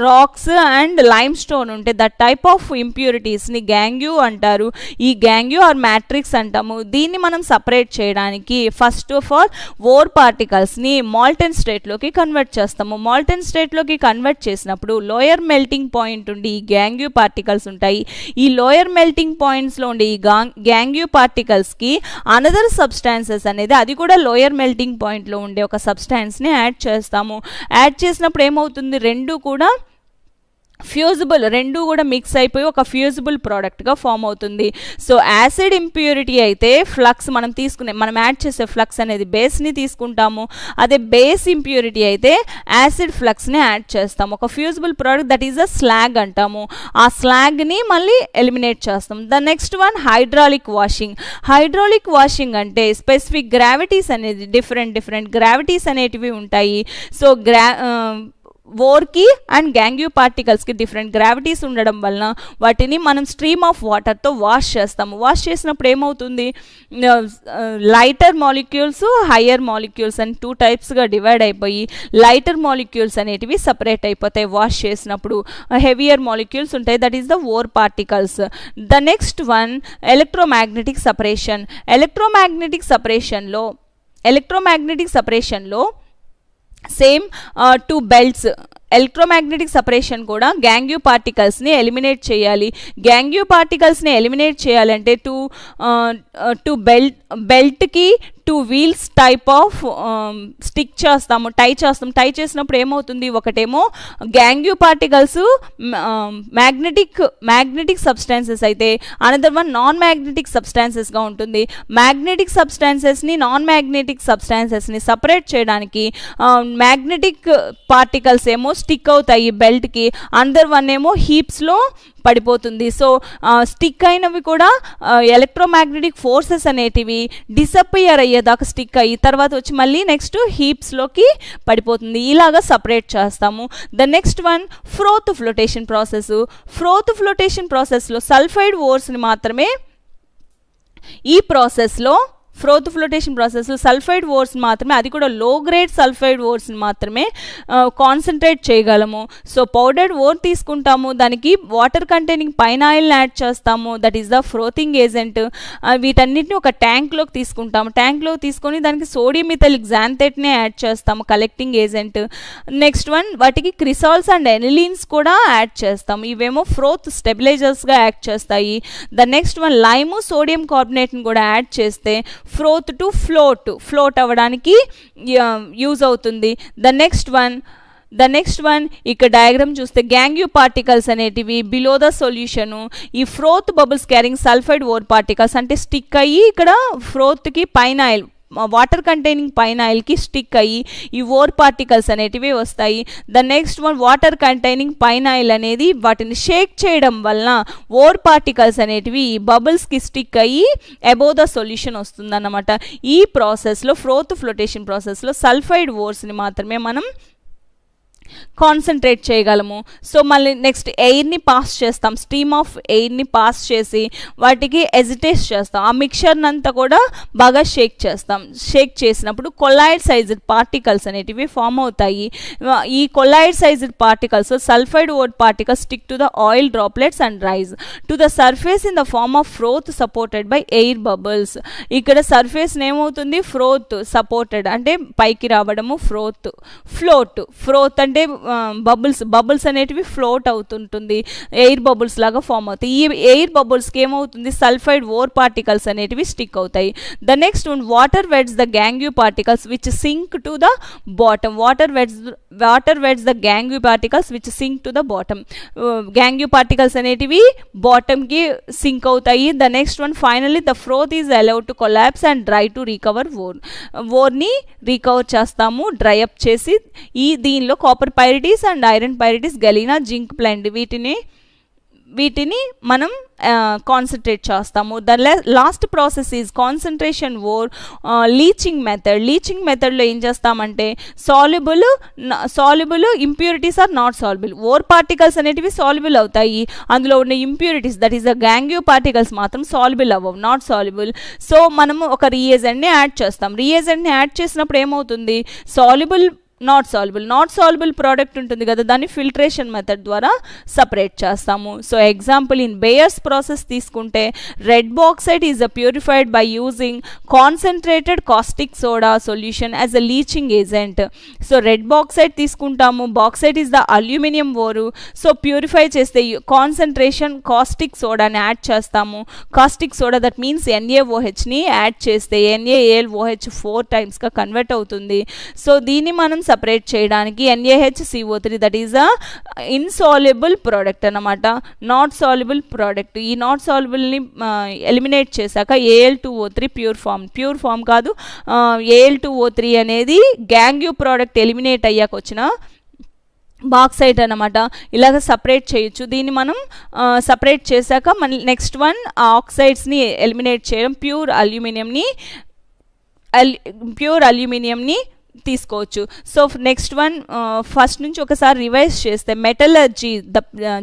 rocks and limestone ఉంటే that type of ఇంప్యూరిటీస్ని gangue అంటారు. ఈ గ్యాంగ్యూ are matrix అంటాము. దీన్ని మనం సపరేట్ చేయడానికి ఫస్ట్ ఆఫ్ ఆల్ ఓర్ పార్టికల్స్ని మాల్టెన్ స్టేట్లోకి కన్వర్ట్ చేస్తాము. మాల్టెన్ స్టేట్లోకి కన్వర్ట్ చేసినప్పుడు లోయర్ మెల్టింగ్ పాయింట్ ఉండి ఈ గ్యాంగ్యూ పార్టికల్స్ ఉంటాయి. ఈ లోయర్ మెల్టింగ్ పాయింట్స్లో ఉండే ఈ గ్యాంగ్యూ పార్టికల్స్కి అనదర్ సబ్స్టాన్సెస్ అనేది అది కూడా లోయర్ మెల్టింగ్ పాయింట్లో ఉండే ఒక సబ్స్టాన్స్ని యాడ్ చేస్తాము. యాడ్ చేసినప్పుడు ఏమవుతుంది, రెండు కూడా మిక్స్ అయిపోయి ఒక ఫ్యూజిబుల్ ప్రోడక్ట్గా ఫామ్ అవుతుంది. సో యాసిడ్ ఇంప్యూరిటీ అయితే ఫ్లక్స్ మనం యాడ్ చేసే ఫ్లక్స్ అనేది బేస్ని తీసుకుంటాము. అదే బేస్ ఇంప్యూరిటీ అయితే యాసిడ్ ఫ్లక్స్ని యాడ్ చేస్తాము. ఒక fusible product that is a slag అంటాము. ఆ స్లాగ్ని మళ్ళీ ఎలిమినేట్ చేస్తాం. The next one hydraulic washing. Hydraulic washing అంటే స్పెసిఫిక్ గ్రావిటీస్ అనేది డిఫరెంట్ గ్రావిటీస్ అనేటివి ఉంటాయి. సో ఓర్కి అండ్ గ్యాంగ్యూ పార్టికల్స్కి డిఫరెంట్ గ్రావిటీస్ ఉండడం వలన వాటిని మనం స్ట్రీమ్ ఆఫ్ వాటర్తో వాష్ చేస్తాము. వాష్ చేసినప్పుడు ఏమవుతుంది, లైటర్ మాలిక్యూల్స్, హయ్యర్ మాలిక్యూల్స్ అని 2 టైప్స్గా డివైడ్ అయిపోయి లైటర్ మాలిక్యూల్స్ అనేటివి సపరేట్ అయిపోతాయి వాష్ చేసినప్పుడు. హెవియర్ మాలిక్యూల్స్ ఉంటాయి, that is the ore particles. The next one electromagnetic separation. Electromagnetic సపరేషన్లో సేమ్ 2 బెల్ట్స్. ఎలక్ట్రోమాగ్నెటిక్ సపరేషన్ కూడా గ్యాంగ్యూ పార్టికల్స్ని ఎలిమినేట్ చేయాలి. గ్యాంగ్యూ పార్టికల్స్ని ఎలిమినేట్ చేయాలంటే బెల్ట్కి 2 వీల్స్ టైప్ ఆఫ్ స్టిక్ చేస్తాము, టై చేసినప్పుడు ఏమవుతుంది, ఒకటేమో గ్యాంగ్యూ పార్టికల్స్ మ్యాగ్నెటిక్ సబ్స్టాన్సెస్ అయితే అనదర్ వన్ నాన్ మ్యాగ్నెటిక్ సబ్స్టాన్సెస్గా ఉంటుంది. మ్యాగ్నెటిక్ సబ్స్టాన్సెస్ని నాన్ మ్యాగ్నెటిక్ సబ్స్టాన్సెస్ని సపరేట్ చేయడానికి మ్యాగ్నెటిక్ పార్టికల్స్ ఏమో స్టిక్ అవుతాయి బెల్ట్కి, అనదర్ వన్ ఏమో హీప్స్లో పడిపోతుంది. సో స్టిక్ అయినవి కూడా ఎలక్ట్రోమాగ్నెటిక్ ఫోర్సెస్ అనేటివి డిసపియర్ అయ్యేదాకా స్టిక్ అయ్యి తర్వాత వచ్చి మళ్ళీ నెక్స్ట్ హీప్స్లోకి పడిపోతుంది. ఇలాగా సపరేట్ చేస్తాము. The next one froth flotation ప్రాసెస్లో సల్ఫైడ్ ఓర్స్ని మాత్రమే ఈ ప్రాసెస్లో సల్ఫైడ్ ఓర్స్ మాత్రమే, అది కూడా లో గ్రేడ్ సల్ఫైడ్ ఓర్స్ని మాత్రమే కాన్సన్ట్రేట్ చేయగలము. సో పౌడర్డ్ ఓర్ తీసుకుంటాము, దానికి వాటర్ కంటైనింగ్ పైన్ ఆయిల్ని యాడ్ చేస్తాము, that is the frothing agent. వీటన్నిటిని ఒక ట్యాంక్లోకి తీసుకుంటాము. ట్యాంక్లోకి తీసుకొని దానికి సోడియం మిథైలిక్ జాంథేట్ని యాడ్ చేస్తాము, కలెక్టింగ్ ఏజెంట్. నెక్స్ట్ వన్ వాటికి క్రిసాల్స్ అండ్ ఎనిలీన్స్ కూడా యాడ్ చేస్తాము. ఇవేమో ఫ్రోత్ స్టెబిలైజర్స్గా యాక్ట్ చేస్తాయి. The next one lime sodium కార్బోనేట్ని కూడా యాడ్ చేస్తే ఫ్రోత్ టు ఫ్లోట్ అవ్వడానికి యూజ్ అవుతుంది. The next one the next one ఇక్కడ డయాగ్రామ్ చూస్తే గ్యాంగ్యూ పార్టికల్స్ అనేటివి బిలో ద సొల్యూషను. ఈ froth bubbles carrying sulphide ore particles అంటే స్టిక్ అయ్యి ఇక్కడ ఫ్రోత్కి పైన వాటర్ కంటైనింగ్ పైన ఆయిల్కి స్టిక్ అయ్యి ఈ ఓర్ పార్టికల్స్ అనేటివి వస్తాయి. The next one water containing పైన ఆయిల్ అనేది వాటిని షేక్ చేయడం వలన ఓర్ పార్టికల్స్ అనేటివి ఈ బబుల్స్కి స్టిక్ అయ్యి అబోవ్ ద సొల్యూషన్ వస్తుందన్నమాట. ఈ ప్రాసెస్లో ఫ్రోత్ ఫ్లోటేషన్ ప్రాసెస్లో సల్ఫైడ్ ఓర్స్ని మాత్రమే మనం కాన్సన్ట్రేట్ చేయగలము. సో మళ్ళీ నెక్స్ట్ ఎయిర్ని పాస్ చేస్తాం, స్టీమ్ ఆఫ్ ఎయిర్ని పాస్ చేసి వాటికి ఎజిటేట్ చేస్తాం. ఆ మిక్చర్ని అంతా కూడా బాగా షేక్ చేస్తాం. షేక్ చేసినప్పుడు కొలాయిడ్ సైజ్డ్ పార్టికల్స్ అనేటివి ఫామ్ అవుతాయి. ఈ colloid sized particles sulphide ore particles stick to the oil droplets and rise to the surface in the form of froth supported by air bubbles. ఇక్కడ సర్ఫేస్ ఏమవుతుంది, froth supported అంటే పైకి రావడము, float అంటే bubbles అనేటివి float అవుతుంటుంది, air bubbles లాగా form అవుతాయి. ఈ ఎయిర్ బబుల్స్కి ఏమవుతుంది, సల్ఫైడ్ ఓర్ పార్టికల్స్ అనేటివి స్టిక్ అవుతాయి. The next one water wets the gangue particles which sink to the bottom. Water wets the gangue particles which sink to the bottom. Gangue particles అనేటివి బాటమ్కి sink అవుతాయి. The next one finally the froth is allowed to collapse and dry to recover ఓర్ని recover చేస్తాము dry up చేసి. దీనిలో copper pyrites and iron pyrites, galena, zinc plant వీటిని మనం concentrate చేస్తాము. The last process is concentration ore leaching మెథడ్లో ఏం చేస్తామంటే soluble impurities are not soluble. Ore particles అనేటివి సాల్యుబుల్ అవుతాయి, అందులో ఉన్న impurities that is the gangue particles మాత్రం సాల్యుబుల్ అవ్వవు, నాట్ సాల్యుబుల్. సో మనము ఒక రియేజెంట్ని యాడ్ చేస్తాం. రియేజెంట్ని యాడ్ చేసినప్పుడు ఏమవుతుంది, నాట్ సాల్యుబుల్ ప్రోడక్ట్ ఉంటుంది కదా, దాన్ని ఫిల్ట్రేషన్ మెథడ్ ద్వారా సపరేట్ చేస్తాము. So example in Bayer's process తీసుకుంటే red bauxite is purified by using concentrated caustic soda solution as a leaching agent. So red bauxite తీసుకుంటాము, bauxite is the aluminium ore. So purify చేస్తే concentration caustic సోడాని add చేస్తాము. Caustic soda that means NaOHని add చేస్తే NaAlOH 4 టైమ్స్గా convert అవుతుంది. So దీన్ని మనం సపరేట్ చేయడానికి NaHCO3 that is a insoluble product అన్నమాట, నాట్ సాల్యుబుల్ ప్రోడక్ట్. ఈ నాట్ సాల్యుబుల్ని ఎలిమినేట్ చేశాక Al2O3 ప్యూర్ ఫామ్ కాదు, Al2O3 అనేది గ్యాంగ్యూ ప్రోడక్ట్ ఎలిమినేట్ అయ్యాక వచ్చిన బాక్సైట్ అన్నమాట. ఇలాగ సపరేట్ చేయొచ్చు. దీన్ని మనం సపరేట్ చేశాక మన నెక్స్ట్ వన్ ఆక్సైడ్స్ని ఎలిమినేట్ చేయడం, ప్యూర్ అల్యూమినియంని తీసుకోవచ్చు. సో నెక్స్ట్ వన్ ఫస్ట్ నుంచి ఒకసారి రివైజ్ చేస్తే metallurgy, the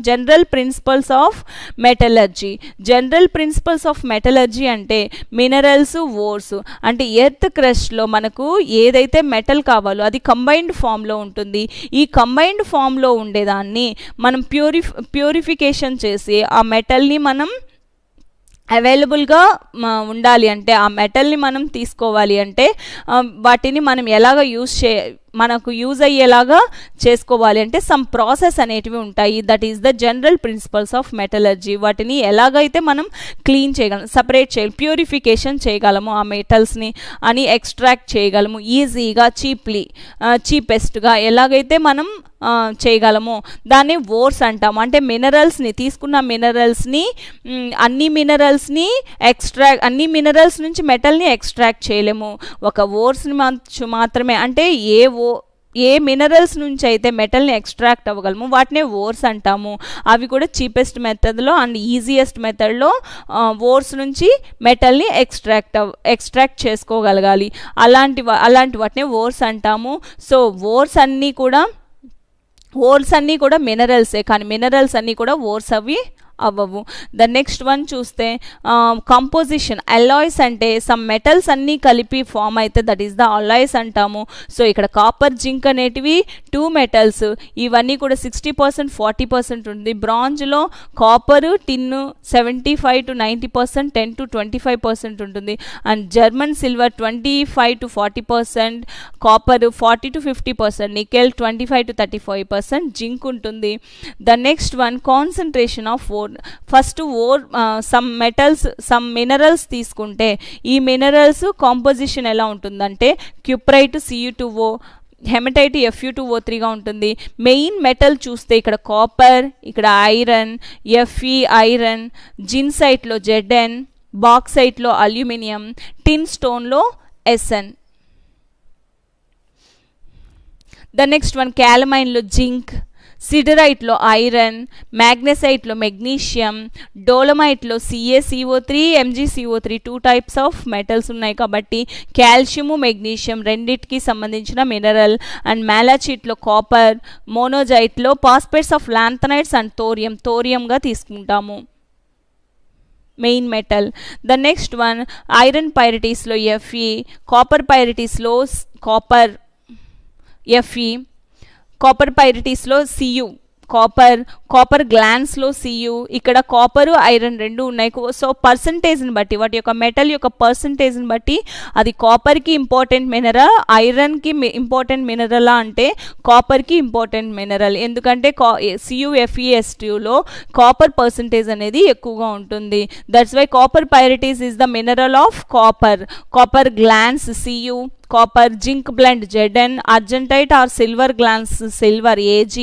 general principles of metallurgy అంటే మినరల్స్, ఓర్స్ అంటే ఎర్త్ క్రస్ట్లో మనకు ఏదైతే మెటల్ కావాలో అది కంబైన్డ్ ఫామ్లో ఉంటుంది. ఈ కంబైన్డ్ ఫామ్లో ఉండేదాన్ని మనం ప్యూరిఫికేషన్ చేసి ఆ మెటల్ని మనం అవైలబుల్గా ఉండాలి అంటే, ఆ మెటల్ని మనం తీసుకోవాలి అంటే వాటిని మనం ఎలాగ మనకు యూజ్ అయ్యేలాగా చేసుకోవాలి అంటే సమ్ ప్రాసెస్ అనేటివి ఉంటాయి. That is the general principles of metallurgy. వాటిని ఎలాగైతే మనం క్లీన్ చేయగలం, సపరేట్ ప్యూరిఫికేషన్ చేయగలము, ఆ మెటల్స్ని అని ఎక్స్ట్రాక్ట్ చేయగలము ఈజీగా, చీపెస్ట్గా ఎలాగైతే మనం చేయగలము దాన్ని ఓర్స్ అంటాము. అంటే మినరల్స్ని తీసుకున్న మినరల్స్ని అన్ని మినరల్స్ నుంచి మెటల్ని ఎక్స్ట్రాక్ట్ చేయలేము, ఒక ఓర్స్ని మాత్రమే. అంటే ఏ మినరల్స్ నుంచి అయితే మెటల్ని ఎక్స్ట్రాక్ట్ అవ్వగలము వాటినే ఓర్స్ అంటాము. అవి కూడా చీపెస్ట్ మెథడ్లో అండ్ ఈజియెస్ట్ మెథడ్లో ఓర్స్ నుంచి మెటల్ని ఎక్స్ట్రాక్ట్ చేసుకోగలగాలి. అలాంటి వాటినే ఓర్స్ అంటాము. సో ఓర్స్ అన్నీ కూడా మినరల్సే, కానీ మినరల్స్ అన్నీ కూడా ఓర్స్ అవ్వవు. ద నెక్స్ట్ వన్ చూస్తే కంపోజిషన్, అలాయ్స్ అంటే సమ్ మెటల్స్ అన్నీ కలిపి ఫామ్ అయితే దట్ ఈస్ ద అలాయ్స్ అంటాము. సో ఇక్కడ కాపర్, జింక్ అనేటివి 2 మెటల్స్, ఇవన్నీ కూడా 60% 40% ఉంది. బ్రాంజ్లో కాపర్, టిన్ను 75 to 90%, 10 to 25% ఉంటుంది. And German silver 25 to 40%, copper 40 to 50%, nickel 25 to 35%, zinc ఉంటుంది. The next one concentration of ore. First some minerals తీసుకుంటే ఈ మినరల్స్ కాంపోజిషన్ ఎలా ఉంటుందంటే క్యూప్రైట్, Cu2O, హెమటైట్ Fe2O3గా ఉంటుంది. మెయిన్ మెటల్ చూస్తే ఇక్కడ కాపర్, ఇక్కడ ఐరన్, Fe ఐరన్, జిన్సైట్లో Zn, బాక్సైట్లో అల్యూమినియం, టిన్ స్టోన్లో Sn. ద నెక్స్ట్ వన్ క్యాలమైన్లో జింక్, సిడరైట్లో ఐరన్, మ్యాగ్నెసైట్లో మెగ్నీషియం, డోలమైట్లో CaCO3, MgCO3 2 types of metals ఉన్నాయి కాబట్టి కాల్షియము మెగ్నీషియం రెండింటికి సంబంధించిన మినరల్. అండ్ మ్యాలాచిట్లో కాపర్, మోనోజైట్లో ఫాస్ఫేట్స్ ఆఫ్ లాంథనైడ్స్ అండ్ థోరియంగా తీసుకుంటాము main metal. The next one iron పైరిటీస్లో Fe, కాపర్ పైరిటీస్లో కాపర్ Fe, కాపర్ పైరిటీస్లో Cu, కాపర్ గ్లాన్స్లో Cu. ఇక్కడ కాపరు ఐరన్ రెండు ఉన్నాయి. సో పర్సంటేజ్ని బట్టి వాటి యొక్క మెటల్ యొక్క పర్సంటేజ్ని బట్టి అది కాపర్కి ఇంపార్టెంట్ మినరల్, ఐరన్కి ఇంపార్టెంట్ మినరలా అంటే కాపర్కి ఇంపార్టెంట్ మినరల్. ఎందుకంటే CuFeS2లో కాపర్ పర్సంటేజ్ అనేది ఎక్కువగా ఉంటుంది. That's why copper pyrites is the mineral of copper glance Cu, copper zinc blende Zn, argentite or silver glance silver Ag,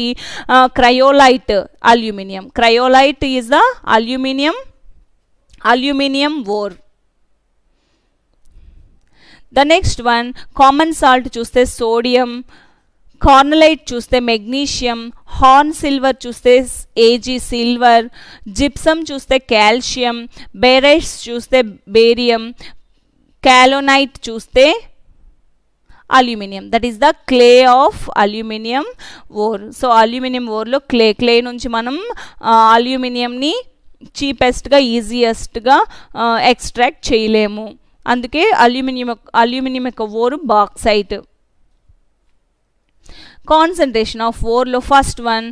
cryolite aluminium. Cryolite is the aluminium ore. The next one common salt చూస్తే sodium, carnallite చూస్తే magnesium, horn silver చూస్తే Ag silver, gypsum చూస్తే calcium, barytes చూస్తే barium, kaolinite చూస్తే aluminium. That is the clay of aluminium ore. So aluminium ఓర్లో clay నుంచి మనం అల్యూమినియంని చీపెస్ట్గా ఈజియెస్ట్గా extract చేయలేము. అందుకే అల్యూమినియం యొక్క ఓరు బాక్సైట్. కాన్సన్ట్రేషన్ ఆఫ్ ఓర్లో first one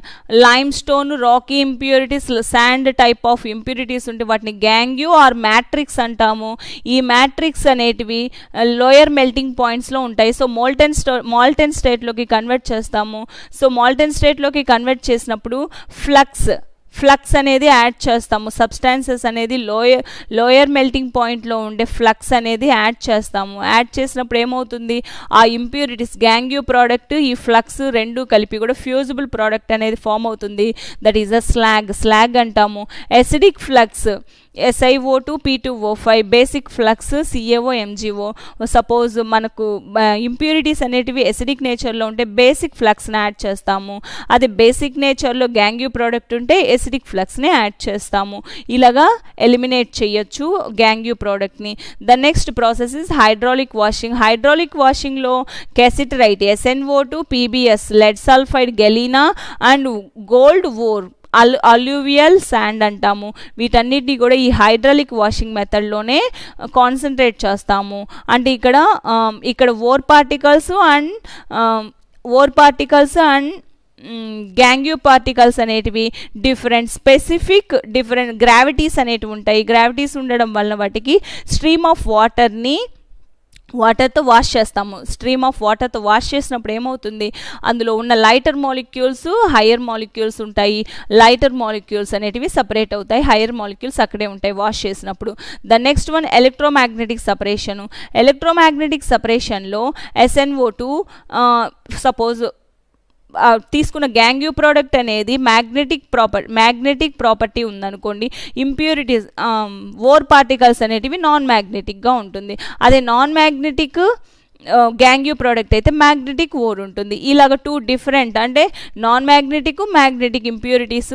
limestone, rocky impurities, sand type of impurities ఉంటే వాటిని గ్యాంగ్యూ ఆర్ మ్యాట్రిక్స్ అంటాము. ఈ మ్యాట్రిక్స్ అనేటివి లోయర్ మెల్టింగ్ పాయింట్స్లో ఉంటాయి. సో మాల్టెన్ స్టేట్లోకి కన్వర్ట్ చేస్తాము. సో మాల్టెన్ స్టేట్లోకి కన్వర్ట్ చేసినప్పుడు ఫ్లక్స్ అనేది యాడ్ చేస్తాము. సబ్స్టాన్సెస్ అనేది లోయర్ మెల్టింగ్ పాయింట్లో ఉండే ఫ్లక్స్ అనేది యాడ్ చేస్తాము. యాడ్ చేసినప్పుడు ఏమవుతుంది, ఆ ఇంప్యూరిటీస్ గ్యాంగ్యూ ప్రోడక్ట్ ఈ ఫ్లక్స్ రెండు కలిపి కూడా ఫ్యూజిబుల్ ప్రోడక్ట్ అనేది ఫామ్ అవుతుంది. దట్ ఈజ్ అ స్లాగ్ అంటాము. Acidic flux SiO2 P2O5, basic flux CaO MgO. Suppose మనకు ఇంప్యూరిటీస్ అనేటివి ఎసిడిక్ నేచర్లో ఉంటే బేసిక్ ఫ్లక్స్ని యాడ్ చేస్తాము. అది బేసిక్ నేచర్లో గ్యాంగ్యూ ప్రోడక్ట్ ఉంటే ఎసిడిక్ ఫ్లక్స్ని యాడ్ చేస్తాము. ఇలాగా ఎలిమినేట్ చేయొచ్చు గ్యాంగ్యూ ప్రోడక్ట్ని. The next process is hydraulic washing. Hydraulic వాషింగ్లో cassiterite, SnO2 PbS, lead sulphide galena and gold ore, alluvial sand అంటాము. వీటన్నిటిని కూడా ఈ హైడ్రాలిక్ వాషింగ్ మెథడ్లోనే కాన్సన్ట్రేట్ చేస్తాము. అంటే ఇక్కడ ore particles and gangue particles అనేటివి డిఫరెంట్ గ్రావిటీస్ అనేటివి ఉంటాయి. గ్రావిటీస్ ఉండడం వల్ల వాటికి స్ట్రీమ్ ఆఫ్ వాటర్తో వాష్ చేస్తాము. స్ట్రీమ్ ఆఫ్ వాటర్తో వాష్ చేసినప్పుడు ఏమవుతుంది, అందులో ఉన్న లైటర్ మాలిక్యూల్స్, హయ్యర్ మాలిక్యూల్స్ ఉంటాయి. లైటర్ మాలిక్యూల్స్ అనేటివి సపరేట్ అవుతాయి, హయ్యర్ మాలిక్యూల్స్ అక్కడే ఉంటాయి వాష్ చేసినప్పుడు. The next one electromagnetic separation. Electromagnetic సపరేషన్లో SnO2 సపోజ్ తీసుకున్న గ్యాంగ్యూ ప్రోడక్ట్ అనేది మ్యాగ్నెటిక్ ప్రాపర్టీ ఉందనుకోండి. ఇంప్యూరిటీస్ ఓర్ పార్టికల్స్ అనేటివి నాన్ మ్యాగ్నెటిక్గా ఉంటుంది. అదే నాన్ మ్యాగ్నెటిక్ గ్యాంగ్యూ ప్రోడక్ట్ అయితే మ్యాగ్నెటిక్ ఓర్ ఉంటుంది. ఇలాగ టూ డిఫరెంట్ అంటే non magnetic impurities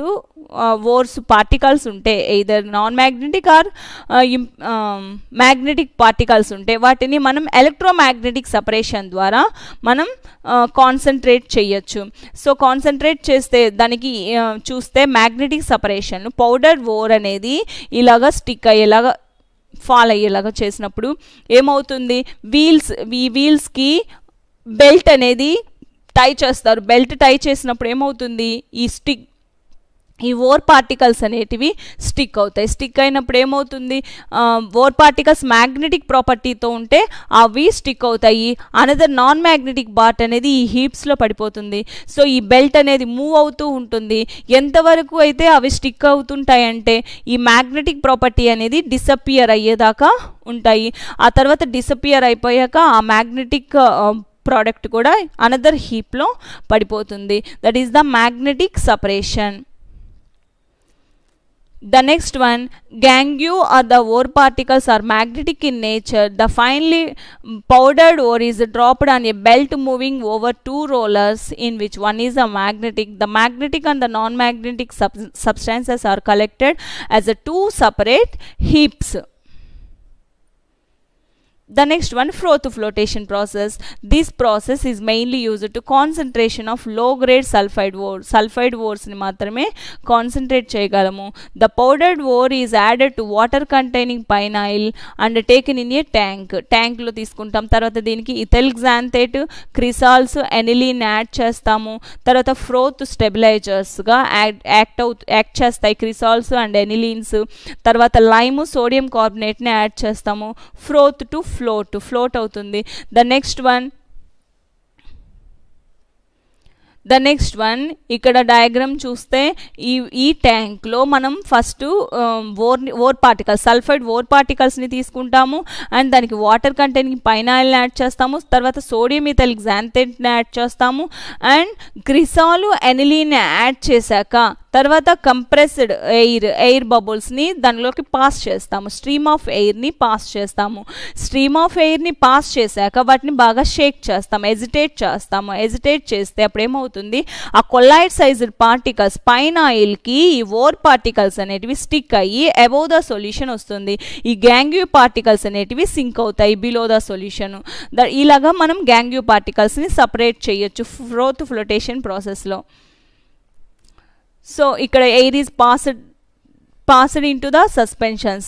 ores particles ఉంటే either non magnetic or magnetic particles ఉంటే వాటిని మనం ఎలక్ట్రోమాగ్నెటిక్ సపరేషన్ ద్వారా మనం కాన్సన్ట్రేట్ చేయొచ్చు. సో కాన్సన్ట్రేట్ చేస్తే దానికి చూస్తే మ్యాగ్నెటిక్ సపరేషన్ పౌడర్ ఓర్ అనేది ఇలాగా స్టిక్ అయ్యేలాగా ఫాల్ అయ్యేలాగా చేసినప్పుడు ఏమవుతుంది, వీల్స్కి బెల్ట్ అనేది టై చేస్తారు. బెల్ట్ టై చేసినప్పుడు ఏమవుతుంది, ఈ ఓర్ పార్టికల్స్ అనేటివి స్టిక్ అవుతాయి. స్టిక్ అయినప్పుడు ఏమవుతుంది, ఓర్ పార్టికల్స్ మ్యాగ్నెటిక్ ప్రాపర్టీతో ఉంటే అవి స్టిక్ అవుతాయి. అనదర్ నాన్ మ్యాగ్నెటిక్ పార్ట్ అనేది ఈ హీప్స్లో పడిపోతుంది. సో ఈ బెల్ట్ అనేది మూవ్ అవుతూ ఉంటుంది. ఎంతవరకు అయితే అవి స్టిక్ అవుతుంటాయంటే ఈ మ్యాగ్నెటిక్ ప్రాపర్టీ అనేది డిసపియర్ అయ్యేదాకా ఉంటాయి. ఆ తర్వాత డిసపియర్ అయిపోయాక ఆ మ్యాగ్నెటిక్ ప్రోడక్ట్ కూడా అనదర్ హీప్లో పడిపోతుంది. That is the magnetic separation. The next one, gangue or the ore particles are magnetic in nature. The finely powdered ore is dropped on a belt moving over two rollers in which one is a magnetic. The magnetic and the non-magnetic substances are collected as two separate heaps. The next one, froth flotation process. This process is mainly used to concentration of low grade sulfide ore. Sulfide ores ni maatrame concentrate cheyagalamu. The powdered ore is added to water containing pine oil and taken in a tank. Tank lo తీసుకుంటాం. తర్వాత దీనికి ethyl xanthate, క్రిసాల్స్, aniline add చేస్తాము. తర్వాత froth స్టెబిలైజర్స్గా act చేస్తాయి క్రిసాల్స్ and anilines. తర్వాత lime, sodium కార్బోనేట్ని add చేస్తాము. ఫ్రోత్ టు ఫ్లోట్ అవుతుంది. ద నెక్స్ట్ వన్ ఇక్కడ డయాగ్రామ్ చూస్తే ఈ ట్యాంక్లో మనం first ore particles, sulphide ore పార్టికల్స్ని తీసుకుంటాము అండ్ దానికి వాటర్ కంటైనింగ్ పైన్ ఆయిల్ని యాడ్ చేస్తాము. తర్వాత సోడియం ఇథైల్ xanthate యాడ్ చేస్తాము అండ్ గ్రిసాలు, ఎనిలీన్ యాడ్ చేశాక తర్వాత కంప్రెస్డ్ ఎయిర్ బబుల్స్ని దానిలోకి పాస్ చేస్తాము. స్ట్రీమ్ ఆఫ్ ఎయిర్ని పాస్ చేస్తాము. స్ట్రీమ్ ఆఫ్ ఎయిర్ని పాస్ చేశాక వాటిని బాగా షేక్ చేస్తాము, ఎజిటేట్ చేస్తాము. ఎజిటేట్ చేస్తే అప్పుడు ఏమవుతుంది, ఆ కొల్లాయిడ్ సైజ్డ్ పార్టికల్స్ పైన ఆయిల్కి ఈ ఓర్ పార్టికల్స్ అనేటివి స్టిక్ అయ్యి అబోవ్ ద సొల్యూషన్ వస్తుంది. ఈ గ్యాంగ్యూ పార్టికల్స్ అనేటివి సింక్ అవుతాయి బిలో ద సొల్యూషన్. ఇలాగా మనం గ్యాంగ్యూ పార్టికల్స్ని సపరేట్ చేయొచ్చు ఫ్రోత్ ఫ్లోటేషన్ ప్రాసెస్లో. So ikkada air is passed into the suspensions,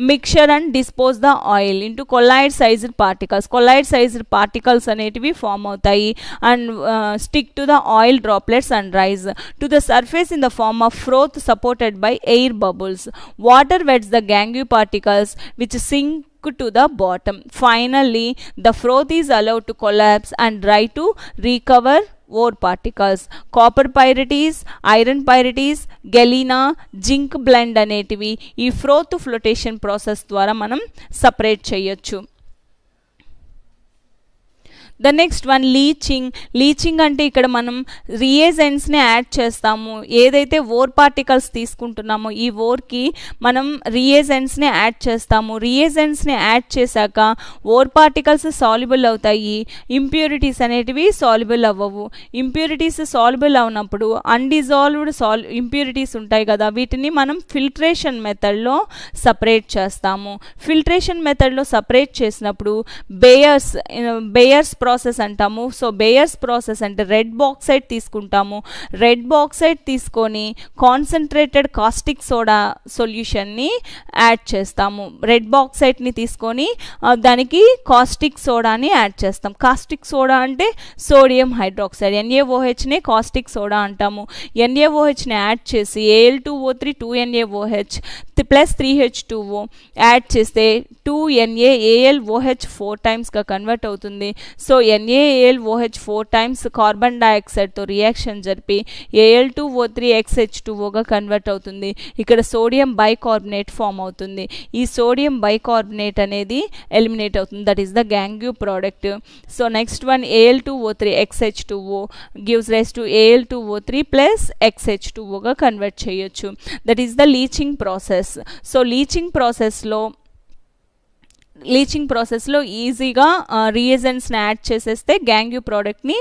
mixture and dispose the oil into colloid sized particles. Colloid sized particles anetivi form avutayi and stick to the oil droplets and rise to the surface in the form of froth supported by air bubbles. Water wets the gangue particles which sink to the bottom. Finally the froth is allowed to collapse and dry to recover ore particles. Copper pyrites, iron pyrites, galena, zinc blend అనేటివి ఈ froth flotation process ద్వారా మనం separate చేయొచ్చు. The next one, leaching అంటే ఇక్కడ మనం రియేజెంట్స్ని add చేస్తాము. ఏదైతే ఓర్ పార్టికల్స్ తీసుకుంటున్నామో ఈ ఓర్కి మనం రియేజెంట్స్ని యాడ్ చేస్తాము. రియేజెంట్స్ని యాడ్ చేశాక ఓర్ పార్టికల్స్ సాల్యుబుల్ అవుతాయి, ఇంప్యూరిటీస్ అనేటివి సాల్యుబుల్ అవ్వవు. ఇంప్యూరిటీస్ సాల్యుబుల్ అవునప్పుడు అన్డిజాల్వ్డ్ ఇంప్యూరిటీస్ ఉంటాయి కదా, వీటిని మనం ఫిల్ట్రేషన్ మెథడ్లో చేస్తాము. ఫిల్ట్రేషన్ మెథడ్లో సపరేట్ చేసినప్పుడు బేయర్స్ ప్రాసెస్ అంటాము. సో బేయర్స్ ప్రాసెస్ అంటే రెడ్ బాక్సైట్ తీసుకుంటాము. రెడ్ బాక్సైట్ తీసుకొని కాన్సన్ట్రేటెడ్ కాస్టిక్ సోడా సొల్యూషన్ని యాడ్ చేస్తాము. రెడ్ బాక్సైట్ని తీసుకొని దానికి కాస్టిక్ సోడాని యాడ్ చేస్తాం. కాస్టిక్ సోడా అంటే సోడియం హైడ్రాక్సైడ్, NaOHనే కాస్టిక్ సోడా అంటాము. NaOHని యాడ్ చేసి Al2O3 2NaOH plus 3H2O add చేస్తే 2NaAlOH 4 టైమ్స్గా కన్వర్ట్ అవుతుంది. సో NaAlOH 4 టైమ్స్ కార్బన్ డైఆక్సైడ్తో రియాక్షన్ జరిపి Al2O3xH2Oగా కన్వర్ట్ అవుతుంది. ఇక్కడ సోడియం బైకార్బోనేట్ ఫామ్ అవుతుంది. ఈ సోడియం బైకార్బోనేట్ అనేది ఎలిమినేట్ అవుతుంది. That is the gangue product. So next one, Al2O3xH2O gives rise to Al2O3 plus xH2Oగా కన్వర్ట్ చేయొచ్చు. That is the leaching process. So leaching ప్రాసెస్లో ఈజీగా రియేజెంట్స్ని యాడ్ చేసేస్తే గ్యాంగ్యూ ప్రోడక్ట్ని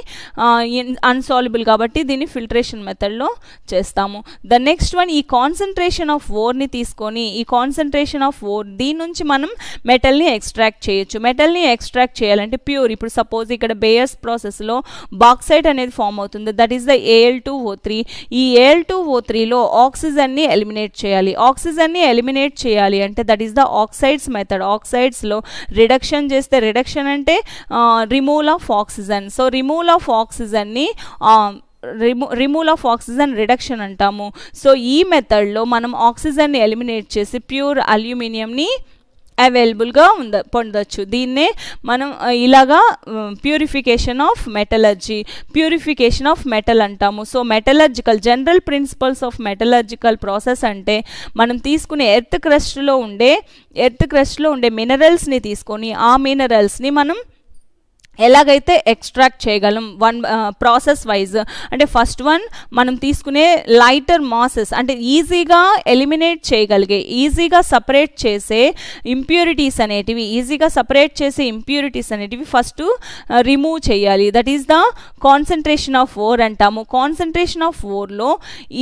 అన్సాల్యుబుల్ కాబట్టి దీన్ని ఫిల్ట్రేషన్ మెథడ్లో చేస్తాము. ద నెక్స్ట్ వన్, ఈ కాన్సన్ట్రేషన్ ఆఫ్ ఓర్ని తీసుకొని ఈ కాన్సన్ట్రేషన్ ఆఫ్ ఓర్ దీని నుంచి మనం మెటల్ని ఎక్స్ట్రాక్ట్ చేయొచ్చు. మెటల్ని ఎక్స్ట్రాక్ట్ చేయాలంటే ప్యూర్, ఇప్పుడు సపోజ్ ఇక్కడ బేయర్స్ ప్రాసెస్లో బాక్సైట్ అనేది ఫామ్ అవుతుంది. That is the Al2O3. ఈ Al2O3లో ఆక్సిజన్ని ఎలిమినేట్ చేయాలి. ఆక్సిజన్ని ఎలిమినేట్ చేయాలి అంటే that is the oxides method. ఆక్సైడ్స్లో రిడక్షన్ చేస్తే, రిడక్షన్ అంటే removal of oxygen. So removal of oxygen reduction అంటాము. సో ఈ మెథడ్లో మనం ఆక్సిజన్ని ఎలిమినేట్ చేసి ప్యూర్ అల్యూమినియంని అవైలబుల్గా పొందొచ్చు. దీన్నే మనం ఇలాగా ప్యూరిఫికేషన్ ఆఫ్ మెటల్ అంటాము. So metallurgical general principles of metallurgical process అంటే మనం తీసుకునే ఎర్త్ క్రస్ట్లో ఉండే మినరల్స్ని తీసుకొని ఆ మినరల్స్ని మనం ఎలాగైతే ఎక్స్ట్రాక్ట్ చేయగలం ప్రాసెస్ వైజ్. అంటే ఫస్ట్ వన్ మనం తీసుకునే లైటర్ మాసెస్, అంటే ఈజీగా ఎలిమినేట్ చేయగలిగే, ఈజీగా సపరేట్ చేసే ఇంప్యూరిటీస్ అనేటివి ఫస్ట్ రిమూవ్ చేయాలి. That is the concentration of ore అంటాము. కాన్సన్ట్రేషన్ ఆఫ్ ఓర్లో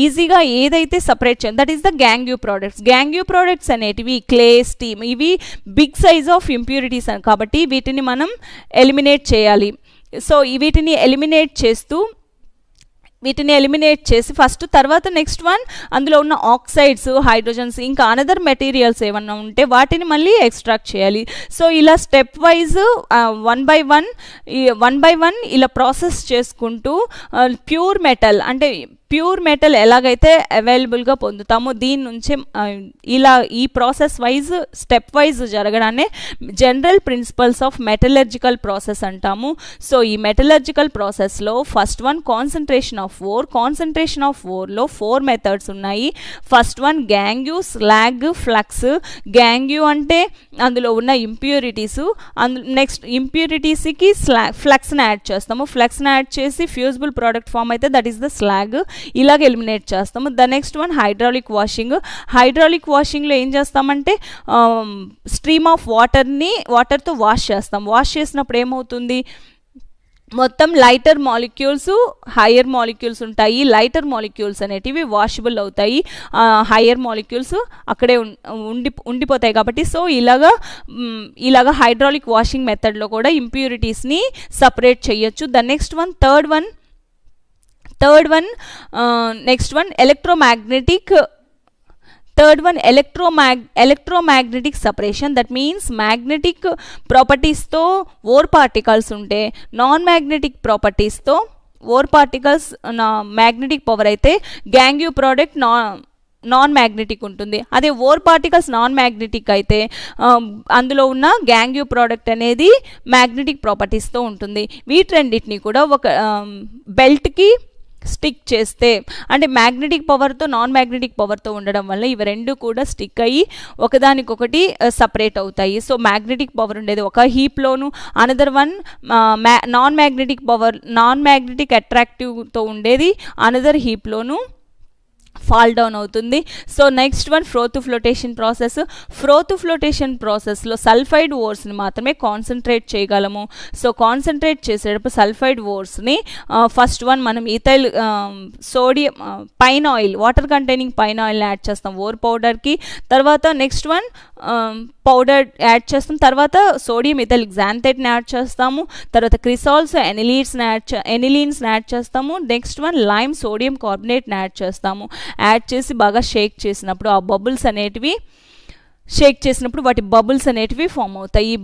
ఈజీగా ఏదైతే సపరేట్ చేయాలి that is the gangue products. Gangue products అనేటివి క్లే, స్టీమ్, ఇవి బిగ్ సైజ్ ఆఫ్ ఇంప్యూరిటీస్ కాబట్టి వీటిని మనం ఎలిమినేట్ చేయాలి. సో వీటిని ఎలిమినేట్ చేసి ఫస్ట్, తర్వాత నెక్స్ట్ వన్ అందులో ఉన్న ఆక్సైడ్స్, హైడ్రోజన్స్, ఇంకా అనదర్ మెటీరియల్స్ ఏమన్నా ఉంటే వాటిని మళ్ళీ ఎక్స్ట్రాక్ట్ చేయాలి. సో ఇలా step wise one by one ఇలా ప్రాసెస్ చేసుకుంటూ ప్యూర్ మెటల్ ఎలాగైతే అవైలబుల్గా పొందుతామో దీని నుంచే ఇలా ఈ ప్రాసెస్ వైజ్ స్టెప్ వైజ్ జరగడాన్ని general principles of metallurgical process అంటాము. సో ఈ మెటలర్జికల్ ప్రాసెస్లో ఫస్ట్ వన్ కాన్సన్ట్రేషన్ ఆఫ్ ఓర్లో 4 మెథడ్స్ ఉన్నాయి. First one gangue, slag, flux. Gangue అంటే అందులో ఉన్న ఇంప్యూరిటీస్, నెక్స్ట్ ఇంప్యూరిటీస్కి ఫ్లక్స్ని యాడ్ చేస్తాము. ఫ్లక్స్ని యాడ్ చేసి ఫ్యూజిబుల్ ప్రోడక్ట్ ఫామ్ అయితే దట్ ఈస్ ద స్లాగ్. ఇలాగ ఎలిమినేట్ చేస్తాము. ద నెక్స్ట్ వన్ హైడ్రాలిక్ వాషింగ్లో ఏం చేస్తామంటే స్ట్రీమ్ ఆఫ్ వాటర్తో వాష్ చేస్తాం. వాష్ చేసినప్పుడు ఏమవుతుంది, మొత్తం లైటర్ మాలిక్యూల్స్, హయ్యర్ మాలిక్యూల్స్ ఉంటాయి. లైటర్ మాలిక్యూల్స్ అనేటివి వాషబుల్ అవుతాయి, హయ్యర్ మాలిక్యూల్స్ అక్కడే ఉండిపోతాయి కాబట్టి. సో ఇలాగా హైడ్రాలిక్ వాషింగ్ మెథడ్లో కూడా ఇంప్యూరిటీస్ని సపరేట్ చేయొచ్చు. The next one third one next one electromagnetic separation. That means magnetic ప్రాపర్టీస్తో ఓర్ పార్టికల్స్ ఉంటే నాన్ మ్యాగ్నెటిక్ ప్రాపర్టీస్తో ఓర్ పార్టికల్స్ మ్యాగ్నెటిక్ పవర్ అయితే గ్యాంగ్యూ ప్రోడక్ట్ నాన్ మ్యాగ్నెటిక్ ఉంటుంది. అదే ఓర్ పార్టికల్స్ నాన్ మ్యాగ్నెటిక్ అయితే అందులో ఉన్న గ్యాంగ్యూ ప్రోడక్ట్ అనేది మ్యాగ్నెటిక్ ప్రాపర్టీస్తో ఉంటుంది. వీటన్నిటిని కూడా ఒక బెల్ట్కి స్టిక్ చేస్తే, అంటే మ్యాగ్నెటిక్ పవర్తో నాన్ మ్యాగ్నెటిక్ పవర్తో ఉండడం వల్ల ఇవి రెండు కూడా స్టిక్ అయ్యి ఒకదానికొకటి సపరేట్ అవుతాయి. సో మ్యాగ్నెటిక్ పవర్ ఉండేది ఒక హీప్లోను, అనదర్ వన్ నాన్ మ్యాగ్నెటిక్ అట్రాక్టివ్తో ఉండేది అనదర్ హీప్లోను ఫాల్ డౌన్ అవుతుంది. So next one flow to flotation ప్రాసెస్లో సల్ఫైడ్ ఓర్స్ని మాత్రమే కాన్సన్ట్రేట్ చేయగలము. సో కాన్సన్ట్రేట్ చేసేటప్పుడు సల్ఫైడ్ ఓర్స్ని ఫస్ట్ వన్ మనం ethyl sodium pine oil, water containing pine ఆయిల్ని యాడ్ చేస్తాం ఓర్ పౌడర్కి. తర్వాత నెక్స్ట్ వన్ పౌడర్ యాడ్ చేస్తాం. తర్వాత సోడియం ఇథైల్ గ్జాంథేట్ని యాడ్ చేస్తాము. తర్వాత క్రిసాల్స్ ఎనిలీన్స్ని యాడ్ చేస్తాము. నెక్స్ట్ వన్ లైమ్ సోడియం కార్బోనేట్ని యాడ్ చేస్తాము. యాడ్ చేసి బాగా షేక్ చేసినప్పుడు వాటి బబుల్స్ అనేటివి ఫామ్ అవుతాయి. ఈ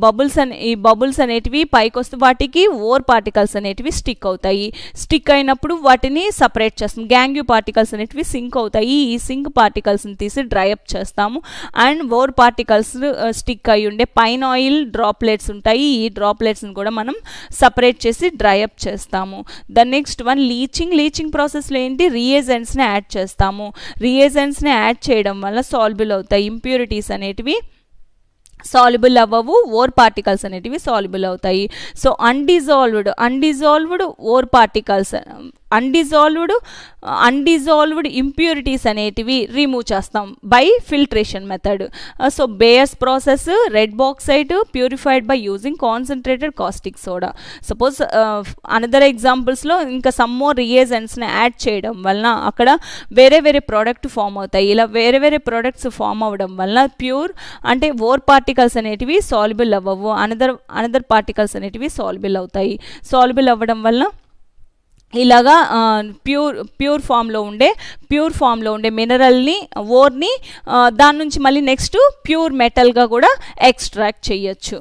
బబుల్స్ అనేటివి పైకి వస్తే వాటికి ఓర్ పార్టికల్స్ అనేటివి స్టిక్ అవుతాయి. స్టిక్ అయినప్పుడు వాటిని సపరేట్ చేస్తాం. గ్యాంగ్యూ పార్టికల్స్ అనేటివి సింక్ అవుతాయి. ఈ సింక్ పార్టికల్స్ని తీసి డ్రై అప్ చేస్తాము. అండ్ ఓర్ పార్టికల్స్ స్టిక్ అయి ఉండే పైన్ ఆయిల్ డ్రాప్లెట్స్ ఉంటాయి. ఈ డ్రాప్లెట్స్ని కూడా మనం సపరేట్ చేసి డ్రై అప్ చేస్తాము. ద నెక్స్ట్ వన్ లీచింగ్ ప్రాసెస్లో ఏంటి, రియేజెంట్స్ని యాడ్ చేస్తాము. రియేజెంట్స్ని యాడ్ చేయడం వల్ల సాల్బుల్ అవుతాయి. ఇంప్యూరిటీస్ అనేటివి సాల్యుబుల్ అవ్వవు, ఓర్ పార్టికల్స్ అనేటివి సాల్యుబుల్ అవుతాయి. So undissolved ore particles, undissolved impurities అనేటివి రిమూవ్ చేస్తాం by filtration method. So Bayer's process, red bauxite purified by using concentrated caustic soda. Suppose another ఎగ్జాంపుల్స్లో ఇంకా సమ్ మోర్ రియేజెంట్స్ని యాడ్ చేయడం వలన అక్కడ వేరే ప్రోడక్ట్ ఫామ్ అవుతాయి. ఇలా వేరే ప్రోడక్ట్స్ ఫామ్ అవ్వడం వలన ప్యూర్ అంటే ఓర్ పార్టికల్స్ అనేటివి సాల్యుబుల్ అవ్వవు, అనదర్ పార్టికల్స్ అనేటివి సాల్యుబుల్ అవుతాయి. సాల్యుబుల్ అవ్వడం వల్ల ఇలాగా ప్యూర్ ఫామ్లో ఉండే మినరల్ని, ఓర్ని దాని నుంచి మళ్ళీ నెక్స్ట్ ప్యూర్ మెటల్గా కూడా ఎక్స్ట్రాక్ట్ చేయొచ్చు.